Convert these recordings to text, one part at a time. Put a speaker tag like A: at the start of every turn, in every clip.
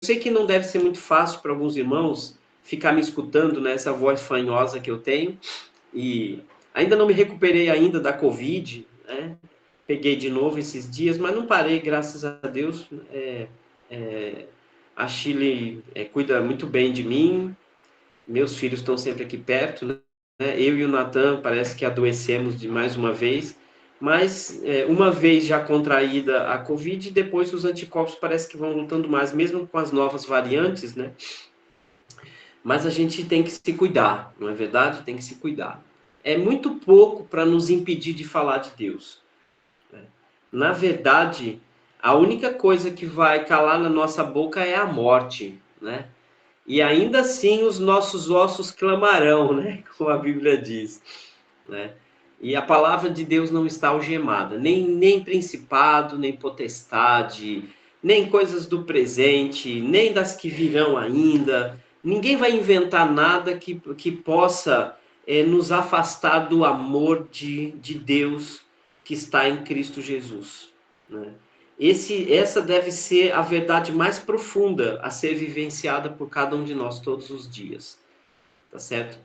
A: sei que não deve ser muito fácil para alguns irmãos ficar me escutando nessa voz fanhosa que eu tenho, e ainda não me recuperei ainda da Covid, né? Peguei de novo esses dias, mas não parei, graças a Deus. A Chile cuida muito bem de mim, meus filhos estão sempre aqui perto, né? Eu e o Natan parece que adoecemos de mais uma vez, mas uma vez já contraída a Covid, depois os anticorpos parece que vão lutando mais, mesmo com as novas variantes, né? Mas a gente tem que se cuidar, não é verdade? Tem que se cuidar. É muito pouco para nos impedir de falar de Deus. Na verdade, a única coisa que vai calar na nossa boca é a morte, né? E ainda assim os nossos ossos clamarão, né? Como a Bíblia diz, né? E a palavra de Deus não está algemada, nem principado, nem potestade, nem coisas do presente, nem das que virão ainda. Ninguém vai inventar nada que possa nos afastar do amor de Deus que está em Cristo Jesus, né? Essa deve ser a verdade mais profunda a ser vivenciada por cada um de nós todos os dias, tá certo?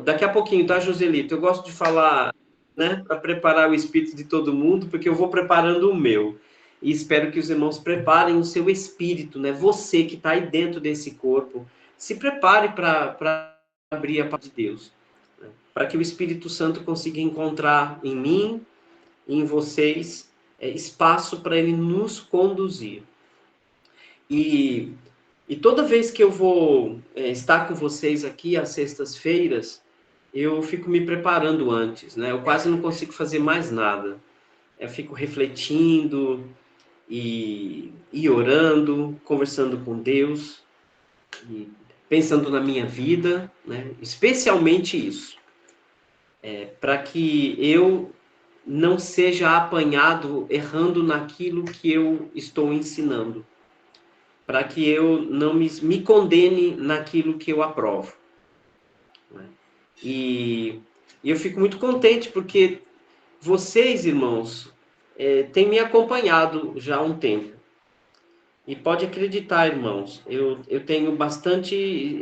A: Daqui a pouquinho, tá, Joselito? Eu gosto de falar, né, para preparar o espírito de todo mundo, porque eu vou preparando o meu. E espero que os irmãos preparem o seu espírito, né? Você que está aí dentro desse corpo, se prepare para abrir a palavra de Deus, né? Para que o Espírito Santo consiga encontrar em mim, em vocês, espaço para ele nos conduzir. E toda vez que eu vou estar com vocês aqui às sextas-feiras, eu fico me preparando antes, né? Eu quase não consigo fazer mais nada. Eu fico refletindo e orando, conversando com Deus, e pensando na minha vida, né? Especialmente isso, para que eu não seja apanhado errando naquilo que eu estou ensinando, para que eu não me condene naquilo que eu aprovo, né? E eu fico muito contente porque vocês, irmãos, têm me acompanhado já há um tempo. E pode acreditar, irmãos, eu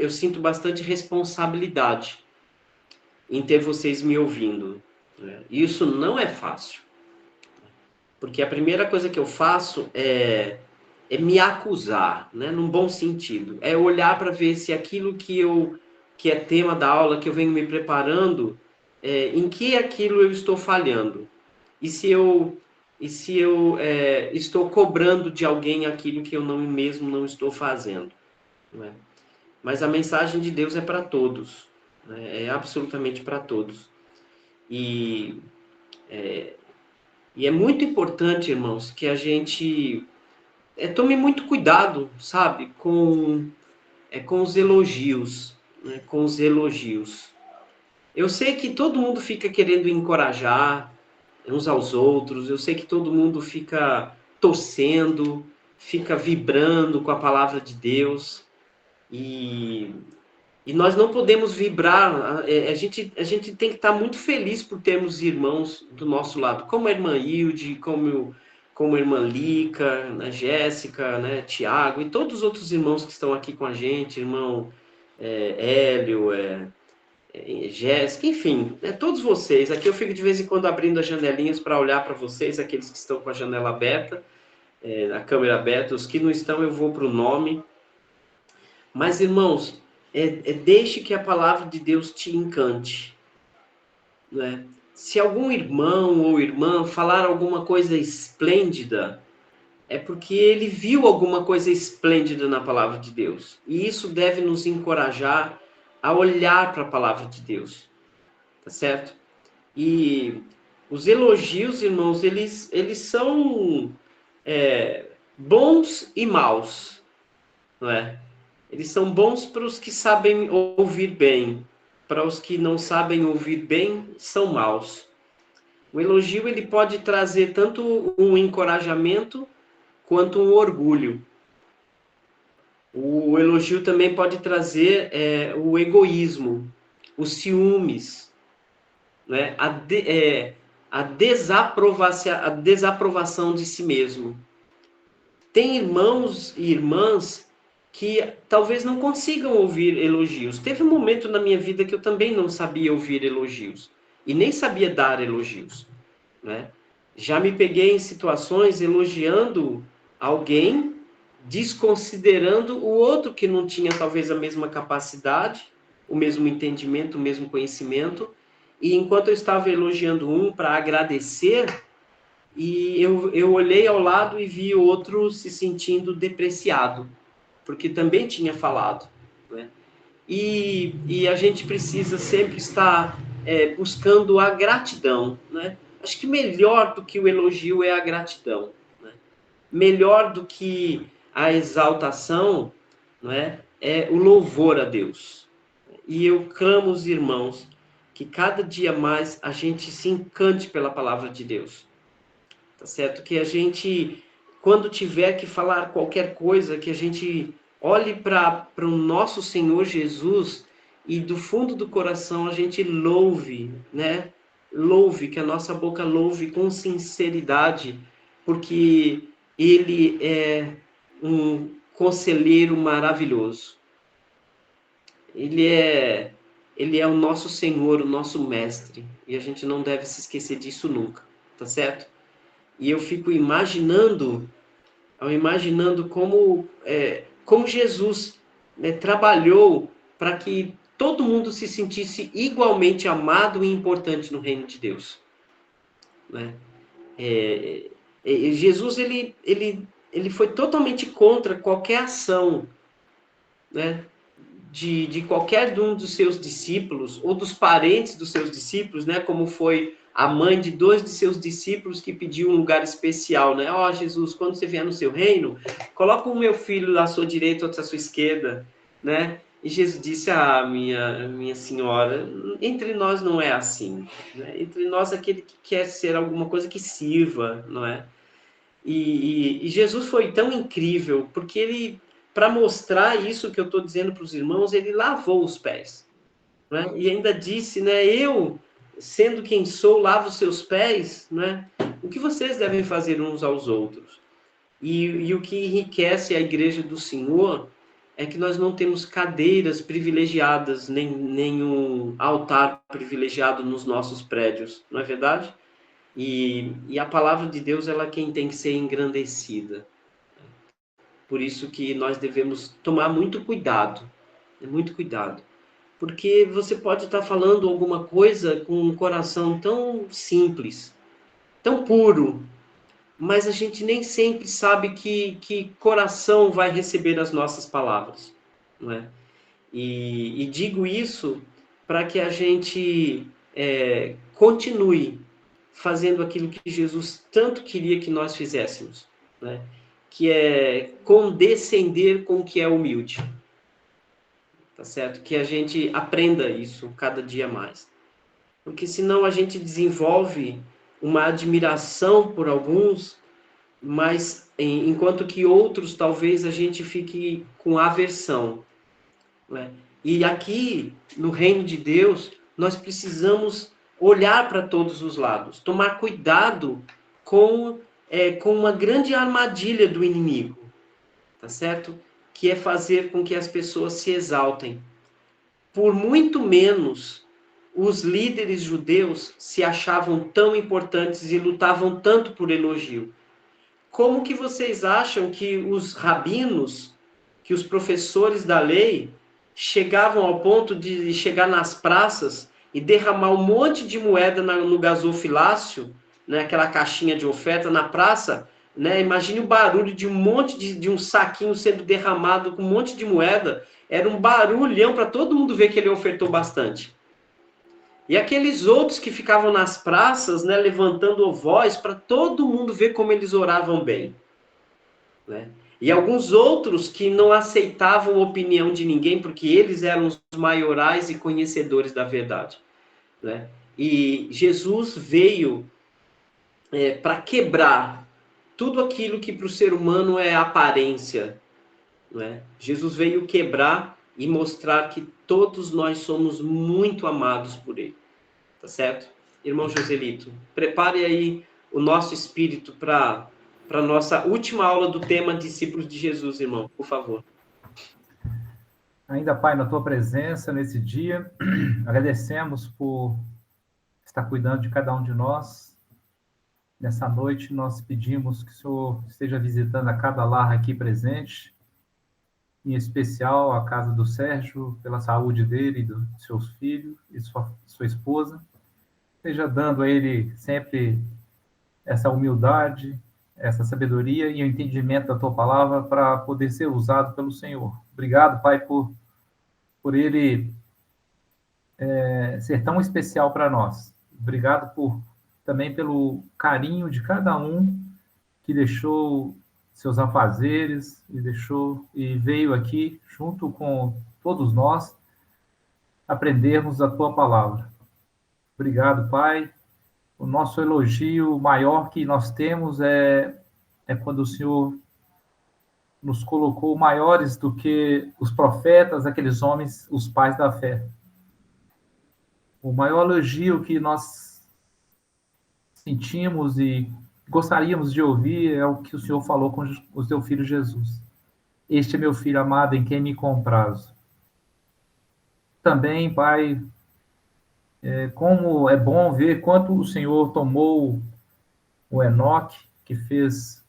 A: sinto bastante responsabilidade em ter vocês me ouvindo, né? Isso não é fácil, porque a primeira coisa que eu faço é me acusar, né, num bom sentido. É olhar para ver se aquilo que é tema da aula, que eu venho me preparando, em que aquilo eu estou falhando. E se eu estou cobrando de alguém aquilo que eu mesmo não estou fazendo, né? Mas a mensagem de Deus é para todos, né? É absolutamente para todos. E, e é muito importante, irmãos, que a gente tome muito cuidado, sabe, com os elogios, né? Com os elogios. Eu sei que todo mundo fica querendo encorajar uns aos outros, eu sei que todo mundo fica torcendo, fica vibrando com a palavra de Deus, e, e nós não podemos vibrar, a gente tem que estar muito feliz por termos irmãos do nosso lado, como a irmã Hilde, como a irmã Lica, né, Jéssica, né, Tiago, e todos os outros irmãos que estão aqui com a gente, irmão Hélio, Jéssica, enfim, todos vocês. Aqui eu fico de vez em quando abrindo as janelinhas para olhar para vocês, aqueles que estão com a janela aberta, a câmera aberta, os que não estão eu vou para o nome. Mas, irmãos, deixe que a palavra de Deus te encante, né? Se algum irmão ou irmã falar alguma coisa esplêndida, é porque ele viu alguma coisa esplêndida na palavra de Deus. E isso deve nos encorajar a olhar para a palavra de Deus, tá certo? E os elogios, irmãos, eles são bons e maus, não é? Eles são bons para os que sabem ouvir bem, para os que não sabem ouvir bem, são maus. O elogio ele pode trazer tanto um encorajamento quanto um orgulho. O elogio também pode trazer o egoísmo, os ciúmes, né? A desaprovação de si mesmo. tem irmãos e irmãs que talvez não consigam ouvir elogios. Teve um momento na minha vida que eu também não sabia ouvir elogios e nem sabia dar elogios, né? Já me peguei em situações elogiando alguém, desconsiderando o outro que não tinha talvez a mesma capacidade, o mesmo entendimento, o mesmo conhecimento, e enquanto eu estava elogiando um para agradecer, e eu olhei ao lado e vi o outro se sentindo depreciado, porque também tinha falado, né? E a gente precisa sempre estar buscando a gratidão, né? Acho que melhor do que o elogio é a gratidão, né? Melhor do que a exaltação, não é? É o louvor a Deus. E eu clamo os irmãos que cada dia mais a gente se encante pela palavra de Deus, tá certo? Que a gente, quando tiver que falar qualquer coisa, que a gente olhe para o nosso Senhor Jesus e do fundo do coração a gente louve, né? Louve, que a nossa boca louve com sinceridade, porque Ele é um conselheiro maravilhoso. Ele é, ele é o nosso Senhor, o nosso mestre, e a gente não deve se esquecer disso nunca, tá certo? E eu fico imaginando como Jesus, né, trabalhou para que todo mundo se sentisse igualmente amado e importante no reino de Deus, né? Jesus ele foi totalmente contra qualquer ação, né, de qualquer um dos seus discípulos ou dos parentes dos seus discípulos, né, como foi a mãe de 2 de seus discípulos que pediu um lugar especial, né? Ó, Jesus, quando você vier no seu reino, coloca o meu filho à sua direita ou à sua esquerda, né? E Jesus disse: Ah, minha senhora, entre nós não é assim, né? Entre nós aquele que quer ser alguma coisa que sirva, não é? E Jesus foi tão incrível, porque ele, para mostrar isso que eu estou dizendo para os irmãos, ele lavou os pés, né? E ainda disse, né, eu, sendo quem sou, lavo os seus pés, né? O que vocês devem fazer uns aos outros? E o que enriquece a igreja do Senhor é que nós não temos cadeiras privilegiadas, nem um altar privilegiado nos nossos prédios, não é verdade? E a palavra de Deus, ela é quem tem que ser engrandecida. Por isso que nós devemos tomar muito cuidado. Porque você pode estar falando alguma coisa com um coração tão simples, tão puro, mas a gente nem sempre sabe que coração vai receber as nossas palavras, não é? E digo isso para que a gente continue fazendo aquilo que Jesus tanto queria que nós fizéssemos, né? Que é condescender com o que é humilde, tá certo? Que a gente aprenda isso cada dia mais, porque senão a gente desenvolve uma admiração por alguns, mas enquanto que outros talvez a gente fique com aversão, né? E aqui no reino de Deus nós precisamos olhar para todos os lados, tomar cuidado com uma grande armadilha do inimigo, tá certo? Que é fazer com que as pessoas se exaltem. Por muito menos os líderes judeus se achavam tão importantes e lutavam tanto por elogio. Como que vocês acham que os rabinos, que os professores da lei, chegavam ao ponto de chegar nas praças e derramar um monte de moeda no gasofilácio, né, aquela caixinha de oferta na praça, né? Imagine o barulho de um monte de um saquinho sendo derramado com um monte de moeda. Era um barulhão para todo mundo ver que ele ofertou bastante. E aqueles outros que ficavam nas praças, né, levantando voz para todo mundo ver como eles oravam bem, né? E alguns outros que não aceitavam a opinião de ninguém, porque eles eram os maiorais e conhecedores da verdade, né? E Jesus veio para quebrar tudo aquilo que para o ser humano é aparência, né? Jesus veio quebrar e mostrar que todos nós somos muito amados por Ele. Tá certo? Irmão Joselito, prepare aí o nosso espírito para para a nossa última aula do tema Discípulos de Jesus, irmão, por favor.
B: Ainda, Pai, na Tua presença nesse dia, agradecemos por estar cuidando de cada um de nós. Nessa noite, nós pedimos que o Senhor esteja visitando a cada lar aqui presente, em especial a casa do Sérgio, pela saúde dele e dos seus filhos e sua esposa. Esteja dando a ele sempre essa humildade, essa sabedoria e o entendimento da Tua palavra para poder ser usado pelo Senhor. Obrigado, Pai, por ele ser tão especial para nós. Obrigado também pelo carinho de cada um que deixou seus afazeres e veio aqui junto com todos nós aprendermos a tua palavra. Obrigado, Pai. O nosso elogio maior que nós temos é quando o Senhor nos colocou maiores do que os profetas, aqueles homens, os pais da fé. O maior elogio que nós sentimos e gostaríamos de ouvir é o que o Senhor falou com o seu filho Jesus. Este é meu filho amado em quem me comprazo. Também, Pai, como é bom ver quanto o Senhor tomou o Enoque, que fez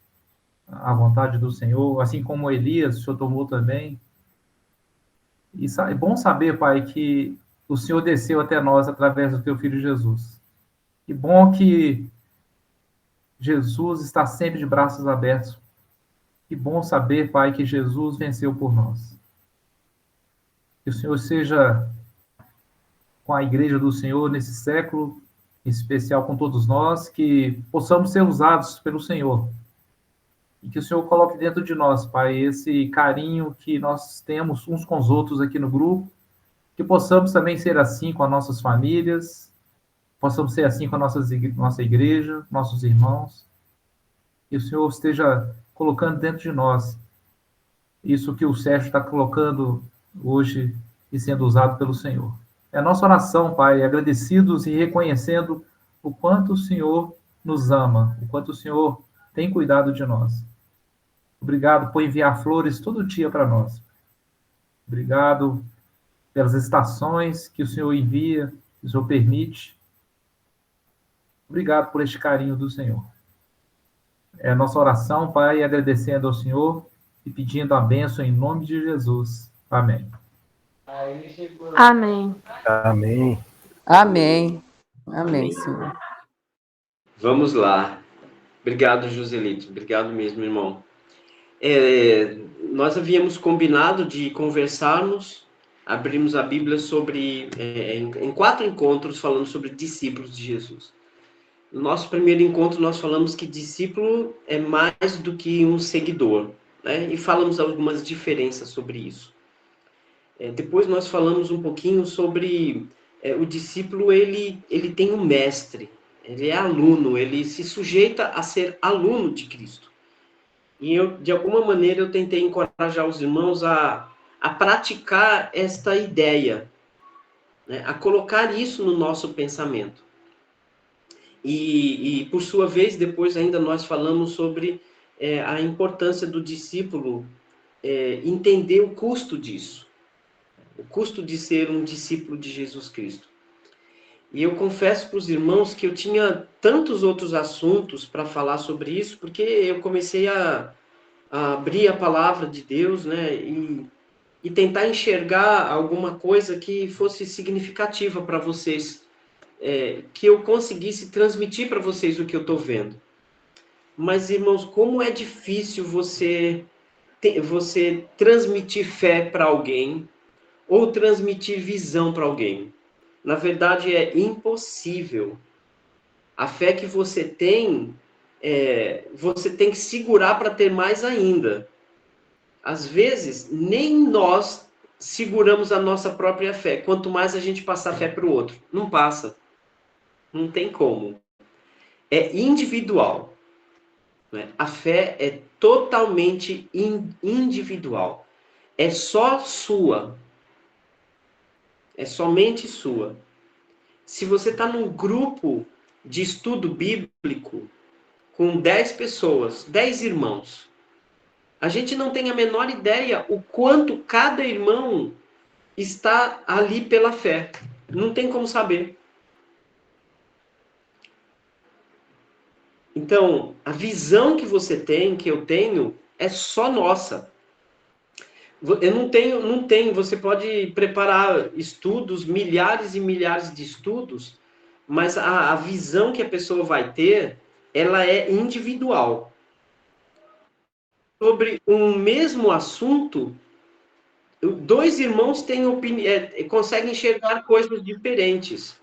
B: a vontade do Senhor, assim como Elias, o Senhor tomou também. E é bom saber, Pai, que o Senhor desceu até nós através do teu filho Jesus. Que bom que Jesus está sempre de braços abertos. Que bom saber, Pai, que Jesus venceu por nós. Que o Senhor seja com a igreja do Senhor nesse século, em especial com todos nós, que possamos ser usados pelo Senhor. E que o Senhor coloque dentro de nós, Pai, esse carinho que nós temos uns com os outros aqui no grupo, que possamos também ser assim com as nossas famílias, possamos ser assim com a nossa igreja, nossos irmãos. Que o Senhor esteja colocando dentro de nós isso que o Sérgio está colocando hoje e sendo usado pelo Senhor. É a nossa oração, Pai, agradecidos e reconhecendo o quanto o Senhor nos ama, o quanto o Senhor tem cuidado de nós. Obrigado por enviar flores todo dia para nós. Obrigado pelas estações que o Senhor envia, que o Senhor permite. Obrigado por este carinho do Senhor. É a nossa oração, Pai, agradecendo ao Senhor e pedindo a bênção em nome de Jesus. Amém.
C: Amém.
D: Amém.
E: Amém. Amém, Senhor.
A: Vamos lá. Obrigado, Joselito. Obrigado mesmo, irmão. Nós havíamos combinado de conversarmos, abrimos a Bíblia em 4 encontros falando sobre discípulos de Jesus. No nosso primeiro encontro, nós falamos que discípulo é mais do que um seguidor, né? E falamos algumas diferenças sobre isso. Depois nós falamos um pouquinho sobre o discípulo, ele tem um mestre, ele é aluno, ele se sujeita a ser aluno de Cristo. E de alguma maneira, eu tentei encorajar os irmãos a praticar esta ideia, né? A colocar isso no nosso pensamento. E, por sua vez, depois ainda nós falamos sobre a importância do discípulo entender o custo disso, o custo de ser um discípulo de Jesus Cristo. E eu confesso para os irmãos que eu tinha tantos outros assuntos para falar sobre isso, porque eu comecei a abrir a palavra de Deus, né, e tentar enxergar alguma coisa que fosse significativa para vocês, que eu conseguisse transmitir para vocês o que eu estou vendo. Mas, irmãos, como é difícil você transmitir fé para alguém ou transmitir visão para alguém. Na verdade, é impossível. A fé que você tem que segurar para ter mais ainda. Às vezes, nem nós seguramos a nossa própria fé, quanto mais a gente passar fé para o outro. Não passa. Não tem como. É individual. Né? A fé é totalmente individual. É só sua. É somente sua. Se você está num grupo de estudo bíblico, com 10 pessoas, 10 irmãos. A gente não tem a menor ideia o quanto cada irmão está ali pela fé. Não tem como saber. Então, a visão que você tem, que eu tenho, é só nossa. Eu não tenho, você pode preparar estudos, milhares e milhares de estudos, mas a visão que a pessoa vai ter, ela é individual. Sobre um mesmo assunto, dois irmãos têm conseguem enxergar coisas diferentes.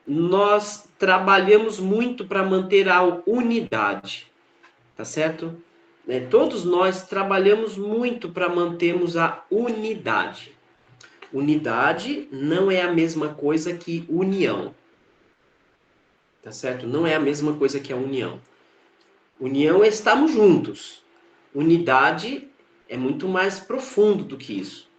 A: Nós trabalhamos muito para manter a unidade, tá certo? Todos nós trabalhamos muito para mantermos a unidade. Unidade não é a mesma coisa que união, tá certo? Não é a mesma coisa que a união. União é estarmos juntos. Unidade é muito mais profundo do que isso.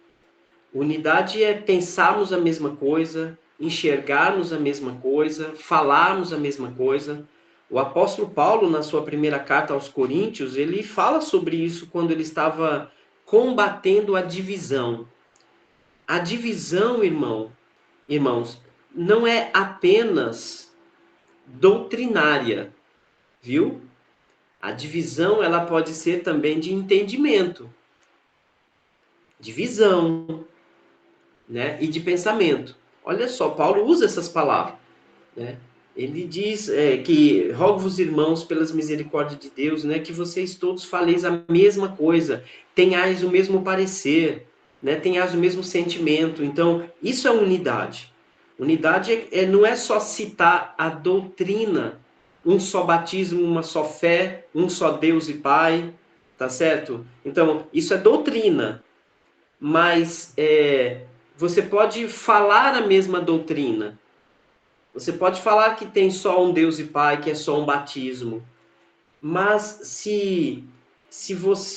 A: Unidade é pensarmos a mesma coisa, enxergarmos a mesma coisa, falarmos a mesma coisa. O apóstolo Paulo, na sua primeira carta aos Coríntios, ele fala sobre isso quando ele estava combatendo a divisão. A divisão, irmãos, não é apenas doutrinária, viu? A divisão, ela pode ser também de entendimento, de visão, né? E de pensamento. Olha só, Paulo usa essas palavras, né? Ele diz que rogo-vos, irmãos, pelas misericórdias de Deus, né, que vocês todos faleis a mesma coisa, tenhais o mesmo parecer, né, tenhais o mesmo sentimento. Então, isso é unidade. Unidade não é só citar a doutrina, um só batismo, uma só fé, um só Deus e Pai, tá certo? Então, isso é doutrina, mas você pode falar a mesma doutrina. Você pode falar que tem só um Deus e Pai, que é só um batismo. Mas se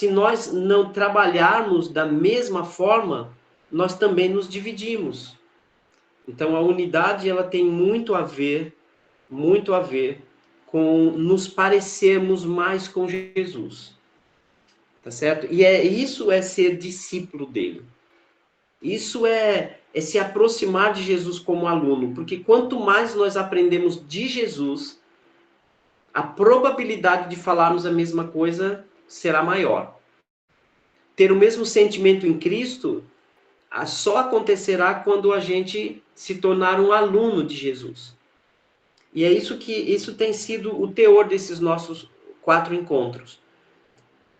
A: nós não trabalharmos da mesma forma, nós também nos dividimos. Então a unidade ela tem muito a ver com nos parecermos mais com Jesus. Tá certo? E isso é ser discípulo dele. Isso é se aproximar de Jesus como aluno, porque quanto mais nós aprendemos de Jesus, a probabilidade de falarmos a mesma coisa será maior. Ter o mesmo sentimento em Cristo só acontecerá quando a gente se tornar um aluno de Jesus. E é isso tem sido o teor desses nossos 4 encontros.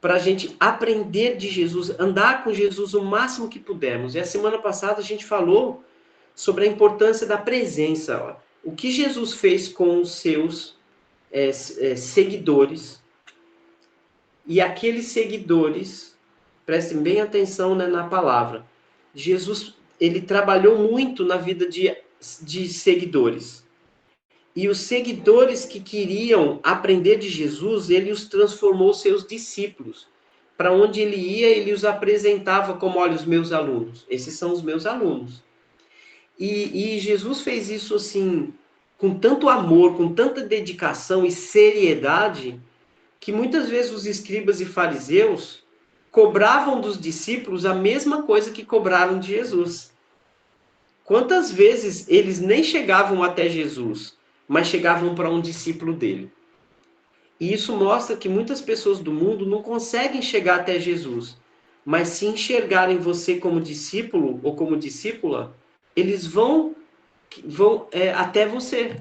A: Para a gente aprender de Jesus, andar com Jesus o máximo que pudermos. E a semana passada a gente falou sobre a importância da presença. O que Jesus fez com os seus seguidores. E aqueles seguidores, prestem bem atenção, né, na palavra. Jesus, ele trabalhou muito na vida de seguidores. E os seguidores que queriam aprender de Jesus, ele os transformou seus discípulos. Para onde ele ia, ele os apresentava como, olha, os meus alunos. Esses são os meus alunos. E Jesus fez isso assim, com tanto amor, com tanta dedicação e seriedade, que muitas vezes os escribas e fariseus cobravam dos discípulos a mesma coisa que cobraram de Jesus. Quantas vezes eles nem chegavam até Jesus, mas chegavam para um discípulo dele. E isso mostra que muitas pessoas do mundo não conseguem chegar até Jesus, mas se enxergarem você como discípulo ou como discípula, eles vão até você.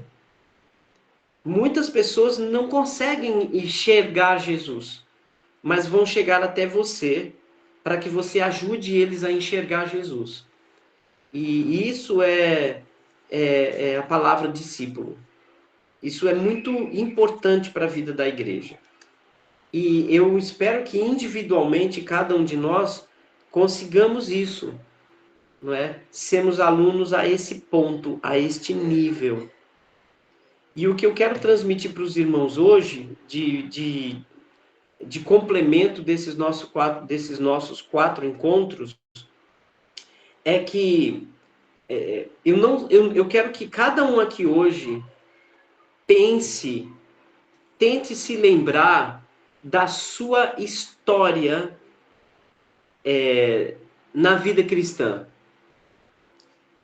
A: Muitas pessoas não conseguem enxergar Jesus, mas vão chegar até você para que você ajude eles a enxergar Jesus. E isso é a palavra discípulo. Isso é muito importante para a vida da igreja. E eu espero que individualmente cada um de nós consigamos isso, não é? Sermos alunos a esse ponto, a este nível. E o que eu quero transmitir para os irmãos hoje, de complemento desses nossos 4 encontros, é que eu quero que cada um aqui hoje pense tente se lembrar da sua história na vida cristã.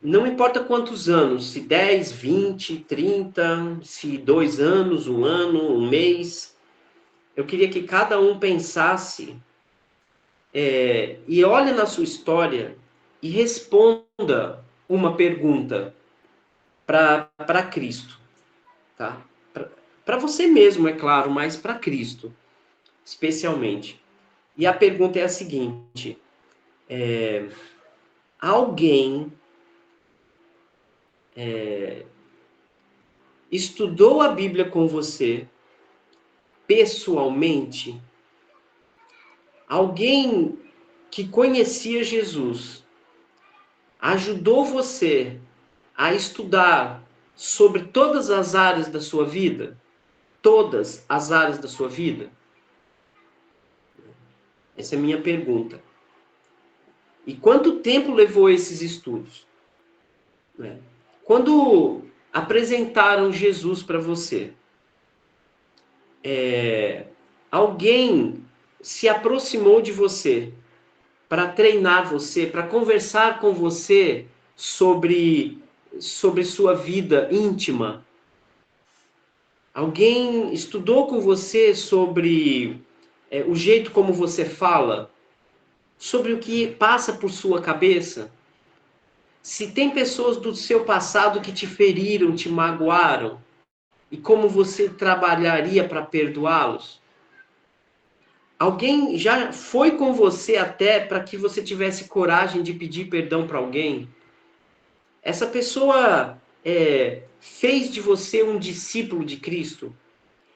A: Não importa quantos anos, se 10, 20, 30, se 2 anos, 1 ano, 1 mês. Eu queria que cada um pensasse e olhe na sua história e responda uma pergunta para Cristo. Tá? Para você mesmo, é claro, mas para Cristo, especialmente. E a pergunta é a seguinte: alguém estudou a Bíblia com você pessoalmente? Alguém que conhecia Jesus ajudou você a estudar sobre todas as áreas da sua vida? Todas as áreas da sua vida? Essa é a minha pergunta. E quanto tempo levou esses estudos? Quando apresentaram Jesus para você, alguém se aproximou de você para treinar você, para conversar com você sobre sua vida íntima? Alguém estudou com você sobre o jeito como você fala? Sobre o que passa por sua cabeça? Se tem pessoas do seu passado que te feriram, te magoaram, e como você trabalharia para perdoá-los? Alguém já foi com você até para que você tivesse coragem de pedir perdão para alguém? Essa pessoa fez de você um discípulo de Cristo?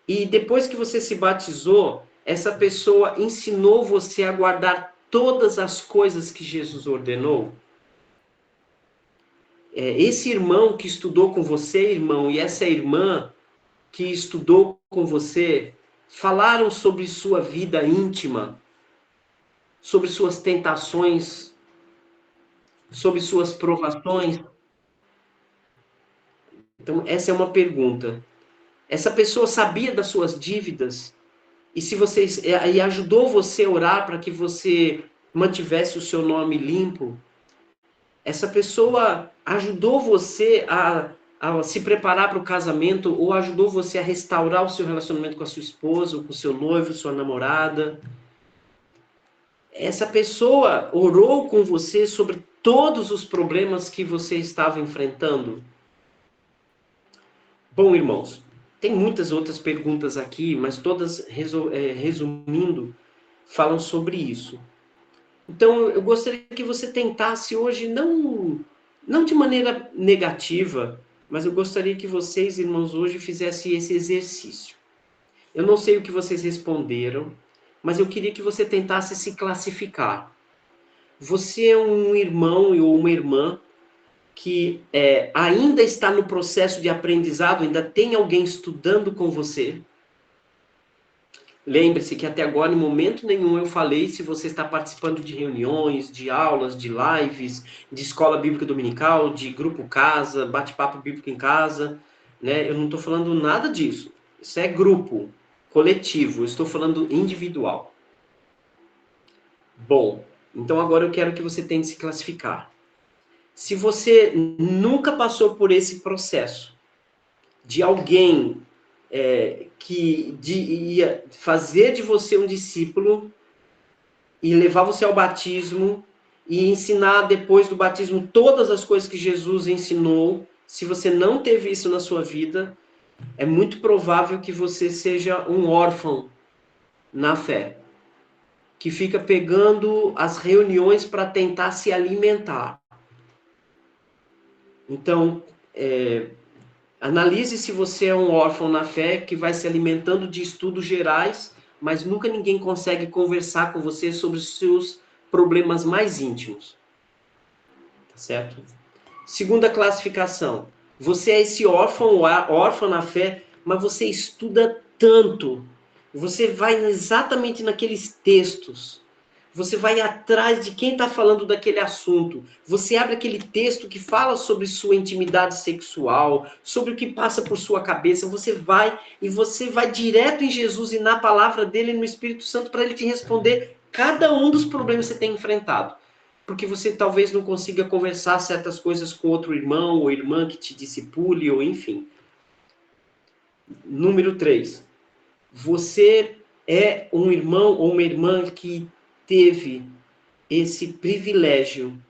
A: E depois que você se batizou, essa pessoa ensinou você a guardar todas as coisas que Jesus ordenou? Esse irmão que estudou com você, irmão, e essa irmã que estudou com você, falaram sobre sua vida íntima, sobre suas tentações, sobre suas provações? Então, essa é uma pergunta. Essa pessoa sabia das suas dívidas? E ajudou você a orar para que você mantivesse o seu nome limpo? Essa pessoa ajudou você a se preparar para o casamento, ou ajudou você a restaurar o seu relacionamento com a sua esposa, ou com o seu noivo, sua namorada? Essa pessoa orou com você sobre todos os problemas que você estava enfrentando? Bom, irmãos, tem muitas outras perguntas aqui, mas todas, resumindo, falam sobre isso. Então, eu gostaria que você tentasse hoje, não de maneira negativa, mas eu gostaria que vocês, irmãos, hoje fizessem esse exercício. Eu não sei o que vocês responderam, mas eu queria que você tentasse se classificar. Você é um irmão ou uma irmã que ainda está no processo de aprendizado, ainda tem alguém estudando com você? Lembre-se que até agora, em momento nenhum, eu falei se você está participando de reuniões, de aulas, de lives, de escola bíblica dominical, de grupo casa, bate-papo bíblico em casa, né? Eu não estou falando nada disso. Isso é grupo, coletivo. Eu estou falando individual. Bom, então agora eu quero que você tente se classificar. Se você nunca passou por esse processo de alguém que ia fazer de você um discípulo e levar você ao batismo e ensinar depois do batismo todas as coisas que Jesus ensinou, se você não teve isso na sua vida, é muito provável que você seja um órfão na fé, que fica pegando as reuniões para tentar se alimentar. Então, analise se você é um órfão na fé que vai se alimentando de estudos gerais, mas nunca ninguém consegue conversar com você sobre os seus problemas mais íntimos. Tá certo? Segunda classificação. Você é esse órfão ou órfã na fé, mas você estuda tanto. Você vai exatamente naqueles textos. Você vai atrás de quem está falando daquele assunto. Você abre aquele texto que fala sobre sua intimidade sexual, sobre o que passa por sua cabeça. Você vai direto em Jesus e na palavra dele, no Espírito Santo, para ele te responder cada um dos problemas que você tem enfrentado. Porque você talvez não consiga conversar certas coisas com outro irmão ou irmã que te discipule, ou enfim. Número 3. Você é um irmão ou uma irmã que teve esse privilégio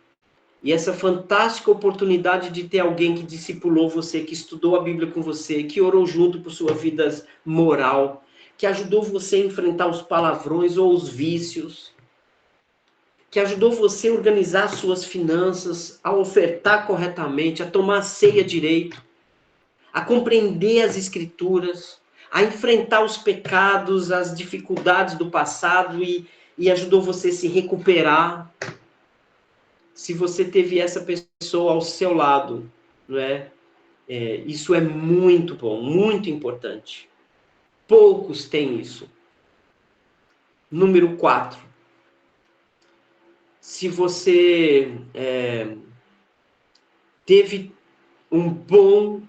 A: e essa fantástica oportunidade de ter alguém que discipulou você, que estudou a Bíblia com você, que orou junto por sua vida moral, que ajudou você a enfrentar os palavrões ou os vícios, que ajudou você a organizar suas finanças, a ofertar corretamente, a tomar a ceia direito, a compreender as Escrituras, a enfrentar os pecados, as dificuldades do passado e ajudou você a se recuperar. Se você teve essa pessoa ao seu lado, não é? Isso é muito bom, muito importante. Poucos têm isso. Número 4. Se você teve um bom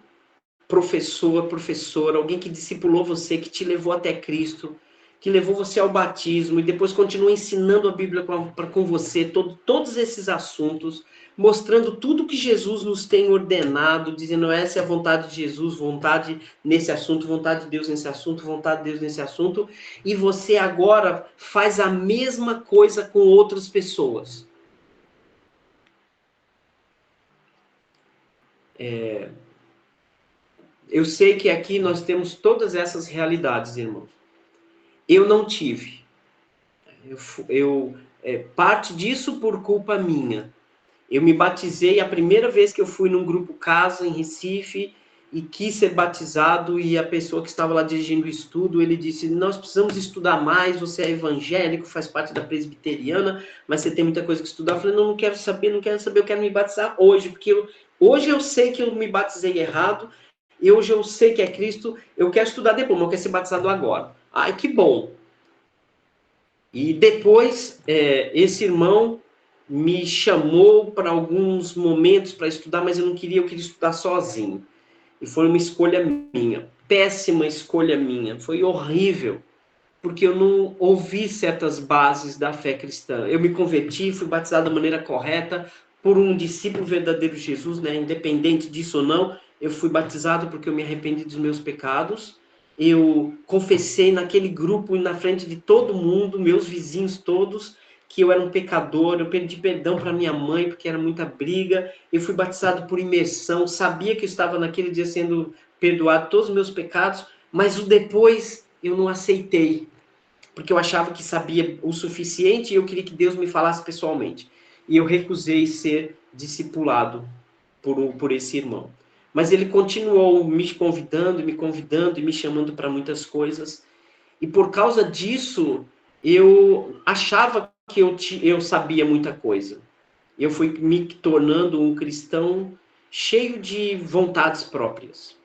A: professor, professora, alguém que discipulou você, que te levou até Cristo, que levou você ao batismo e depois continua ensinando a Bíblia com você, todos esses assuntos, mostrando tudo que Jesus nos tem ordenado, dizendo essa é a vontade de Jesus, vontade nesse assunto, vontade de Deus nesse assunto, vontade de Deus nesse assunto, e você agora faz a mesma coisa com outras pessoas. Eu sei que aqui nós temos todas essas realidades, irmãos. Eu não tive. Parte disso por culpa minha. Eu me batizei a primeira vez que eu fui num grupo casa em Recife e quis ser batizado, e a pessoa que estava lá dirigindo o estudo, ele disse, nós precisamos estudar mais, você é evangélico, faz parte da presbiteriana, mas você tem muita coisa que estudar. Eu falei, não quero saber, eu quero me batizar hoje, porque hoje eu sei que eu me batizei errado, e hoje eu sei que é Cristo, eu quero estudar depois, mas eu quero ser batizado agora. Ai, que bom! E depois, esse irmão me chamou para alguns momentos para estudar, mas eu queria estudar sozinho. E foi uma escolha minha, péssima escolha minha, foi horrível, porque eu não ouvi certas bases da fé cristã. Eu me converti, fui batizado da maneira correta, por um discípulo verdadeiro de Jesus, né? Independente disso ou não, eu fui batizado porque eu me arrependi dos meus pecados. Eu confessei naquele grupo e na frente de todo mundo, meus vizinhos todos, que eu era um pecador. Eu pedi perdão para minha mãe porque era muita briga. Eu fui batizado por imersão, sabia que eu estava naquele dia sendo perdoado todos os meus pecados, mas o depois eu não aceitei, porque eu achava que sabia o suficiente e eu queria que Deus me falasse pessoalmente. E eu recusei ser discipulado por esse irmão. Mas ele continuou me convidando e me chamando para muitas coisas. E por causa disso, eu achava que eu sabia muita coisa. Eu fui me tornando um cristão cheio de vontades próprias.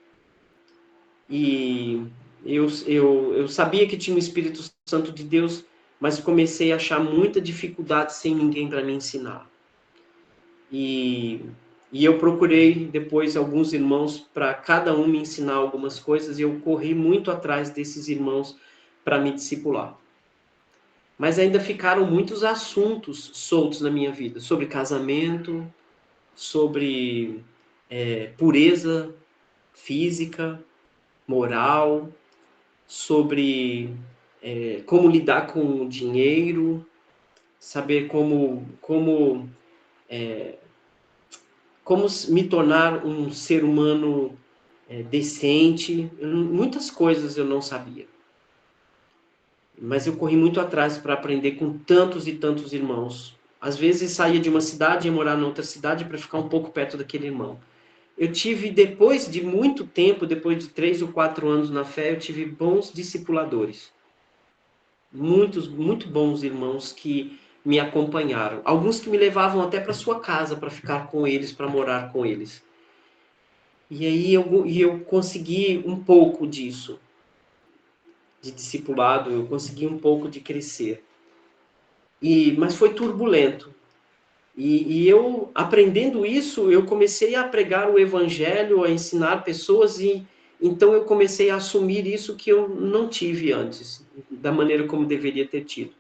A: E eu sabia que tinha o Espírito Santo de Deus, mas comecei a achar muita dificuldade sem ninguém para me ensinar. E eu procurei depois alguns irmãos para cada um me ensinar algumas coisas, e eu corri muito atrás desses irmãos para me discipular. Mas ainda ficaram muitos assuntos soltos na minha vida, sobre casamento, sobre pureza física, moral, sobre como lidar com o dinheiro, saber como me tornar um ser humano decente. Muitas coisas eu não sabia. Mas eu corri muito atrás para aprender com tantos e tantos irmãos. Às vezes saía de uma cidade e ia morar em outra cidade para ficar um pouco perto daquele irmão. Eu tive, depois de muito tempo, depois de 3 ou 4 anos na fé, eu tive bons discipuladores. Muito bons irmãos que me acompanharam. Alguns que me levavam até para sua casa para ficar com eles, para morar com eles. E aí eu consegui um pouco disso, de discipulado, eu consegui um pouco de crescer. Mas foi turbulento. E eu, aprendendo isso, eu comecei a pregar o evangelho, a ensinar pessoas, e então eu comecei a assumir isso que eu não tive antes, da maneira como deveria ter tido.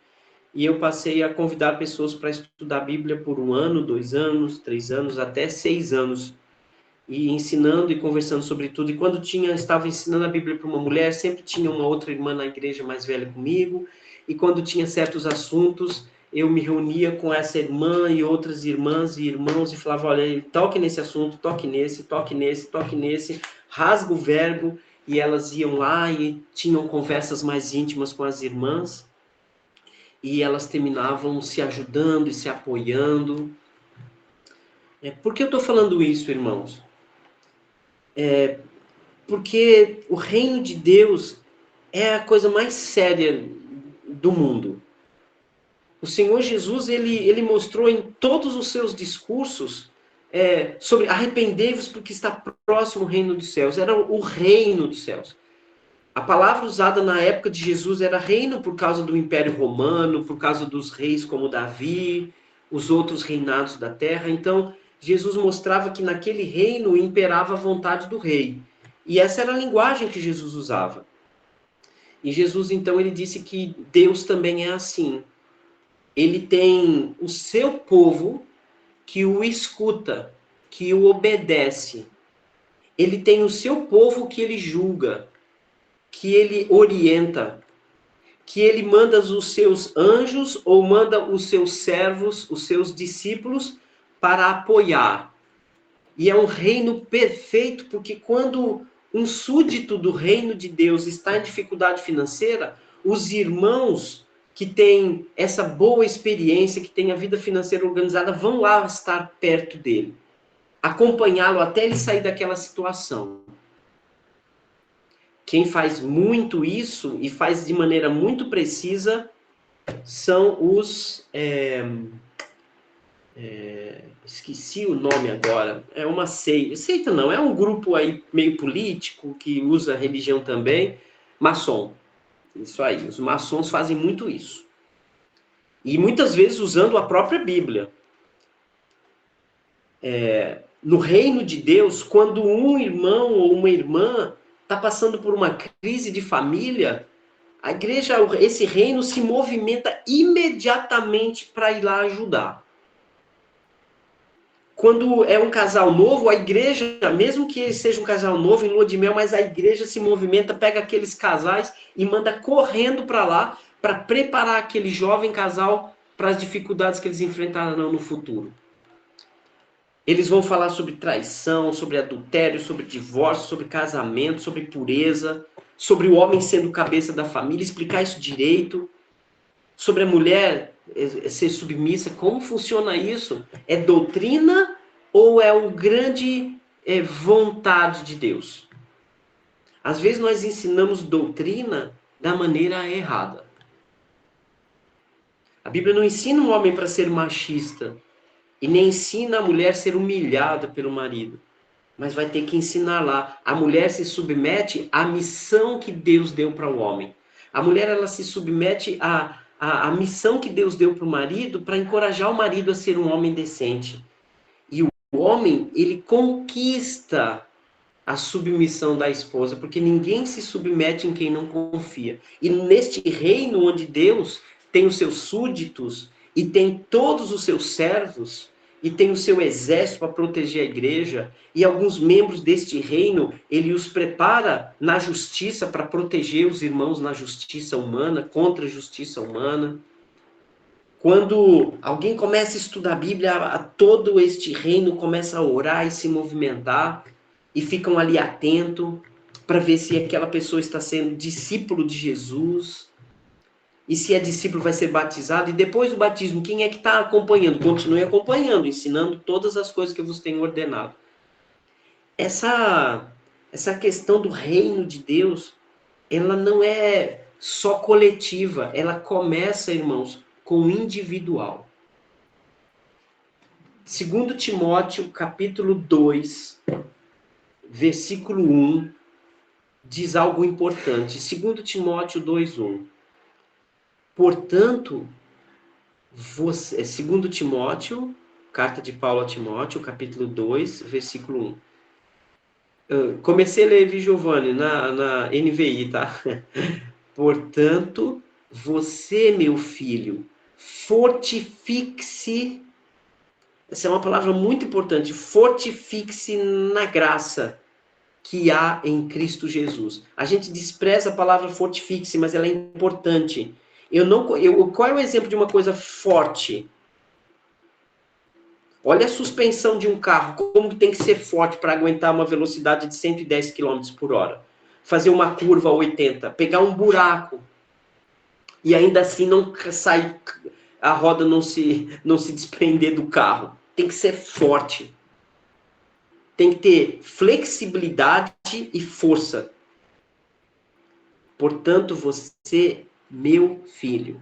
A: E eu passei a convidar pessoas para estudar a Bíblia por 1 ano, 2 anos, 3 anos, até 6 anos, e ensinando e conversando sobre tudo. E quando estava ensinando a Bíblia para uma mulher, sempre tinha uma outra irmã na igreja mais velha comigo, e quando tinha certos assuntos, eu me reunia com essa irmã e outras irmãs e irmãos e falava, olha, toque nesse assunto, toque nesse, toque nesse, toque nesse, rasga o verbo, e elas iam lá e tinham conversas mais íntimas com as irmãs, e elas terminavam se ajudando e se apoiando. Por que eu estou falando isso, irmãos? Porque o reino de Deus é a coisa mais séria do mundo. O Senhor Jesus, ele mostrou em todos os seus discursos sobre arrependei-vos porque está próximo o reino dos céus. Era o reino dos céus. A palavra usada na época de Jesus era reino por causa do Império Romano, por causa dos reis como Davi, os outros reinados da terra. Então, Jesus mostrava que naquele reino imperava a vontade do rei. E essa era a linguagem que Jesus usava. E Jesus, então, ele disse que Deus também é assim. Ele tem o seu povo que o escuta, que o obedece. Ele tem o seu povo que ele julga, que ele orienta, que ele manda os seus anjos ou manda os seus servos, os seus discípulos, para apoiar. E é um reino perfeito, porque quando um súdito do reino de Deus está em dificuldade financeira, os irmãos que têm essa boa experiência, que têm a vida financeira organizada, vão lá estar perto dele, acompanhá-lo até ele sair daquela situação. Quem faz muito isso e faz de maneira muito precisa são os... esqueci o nome agora. É uma seita. Seita não, é um grupo aí meio político que usa a religião também. Maçom. Isso aí. Os maçons fazem muito isso. E muitas vezes usando a própria Bíblia. No reino de Deus, quando um irmão ou uma irmã está passando por uma crise de família, a igreja, esse reino se movimenta imediatamente para ir lá ajudar. Quando é um casal novo, a igreja, mesmo que seja um casal novo em lua de mel, mas a igreja se movimenta, pega aqueles casais e manda correndo para lá para preparar aquele jovem casal para as dificuldades que eles enfrentarão no futuro. Eles vão falar sobre traição, sobre adultério, sobre divórcio, sobre casamento, sobre pureza, sobre o homem sendo cabeça da família, explicar isso direito, sobre a mulher ser submissa, como funciona isso? É doutrina ou é o grande vontade de Deus? Às vezes nós ensinamos doutrina da maneira errada. A Bíblia não ensina um homem para ser machista e nem ensina a mulher a ser humilhada pelo marido. Mas vai ter que ensinar lá. A mulher se submete à missão que Deus deu para o homem. A mulher, ela se submete à missão que Deus deu para o marido para encorajar o marido a ser um homem decente. E o homem, ele conquista a submissão da esposa, porque ninguém se submete em quem não confia. E neste reino onde Deus tem os seus súditos e tem todos os seus servos, e tem o seu exército para proteger a igreja, e alguns membros deste reino, ele os prepara na justiça para proteger os irmãos na justiça humana, contra a justiça humana. Quando alguém começa a estudar a Bíblia, todo este reino começa a orar e se movimentar, e ficam ali atentos para ver se aquela pessoa está sendo discípulo de Jesus, e se é discípulo vai ser batizado, e depois do batismo, quem é que está acompanhando? Continue acompanhando, ensinando todas as coisas que eu vos tenho ordenado. Essa questão do reino de Deus, ela não é só coletiva, ela começa, irmãos, com o individual. 2 Timóteo, capítulo 2, versículo 1, diz algo importante. 2 Timóteo 2:1. Portanto, Segundo Timóteo, carta de Paulo a Timóteo, capítulo 2, versículo 1. Comecei a ler, viu, Giovanni, na NVI, tá? Portanto, você, meu filho, fortifique-se. Essa é uma palavra muito importante. Fortifique-se na graça que há em Cristo Jesus. A gente despreza a palavra fortifique-se, mas ela é importante. Qual é o exemplo de uma coisa forte? Olha a suspensão de um carro, como tem que ser forte para aguentar uma velocidade de 110 km por hora. Fazer uma curva a 80, pegar um buraco e ainda assim não sair, a roda não se desprender do carro. Tem que ser forte. Tem que ter flexibilidade e força. Portanto, você, meu filho.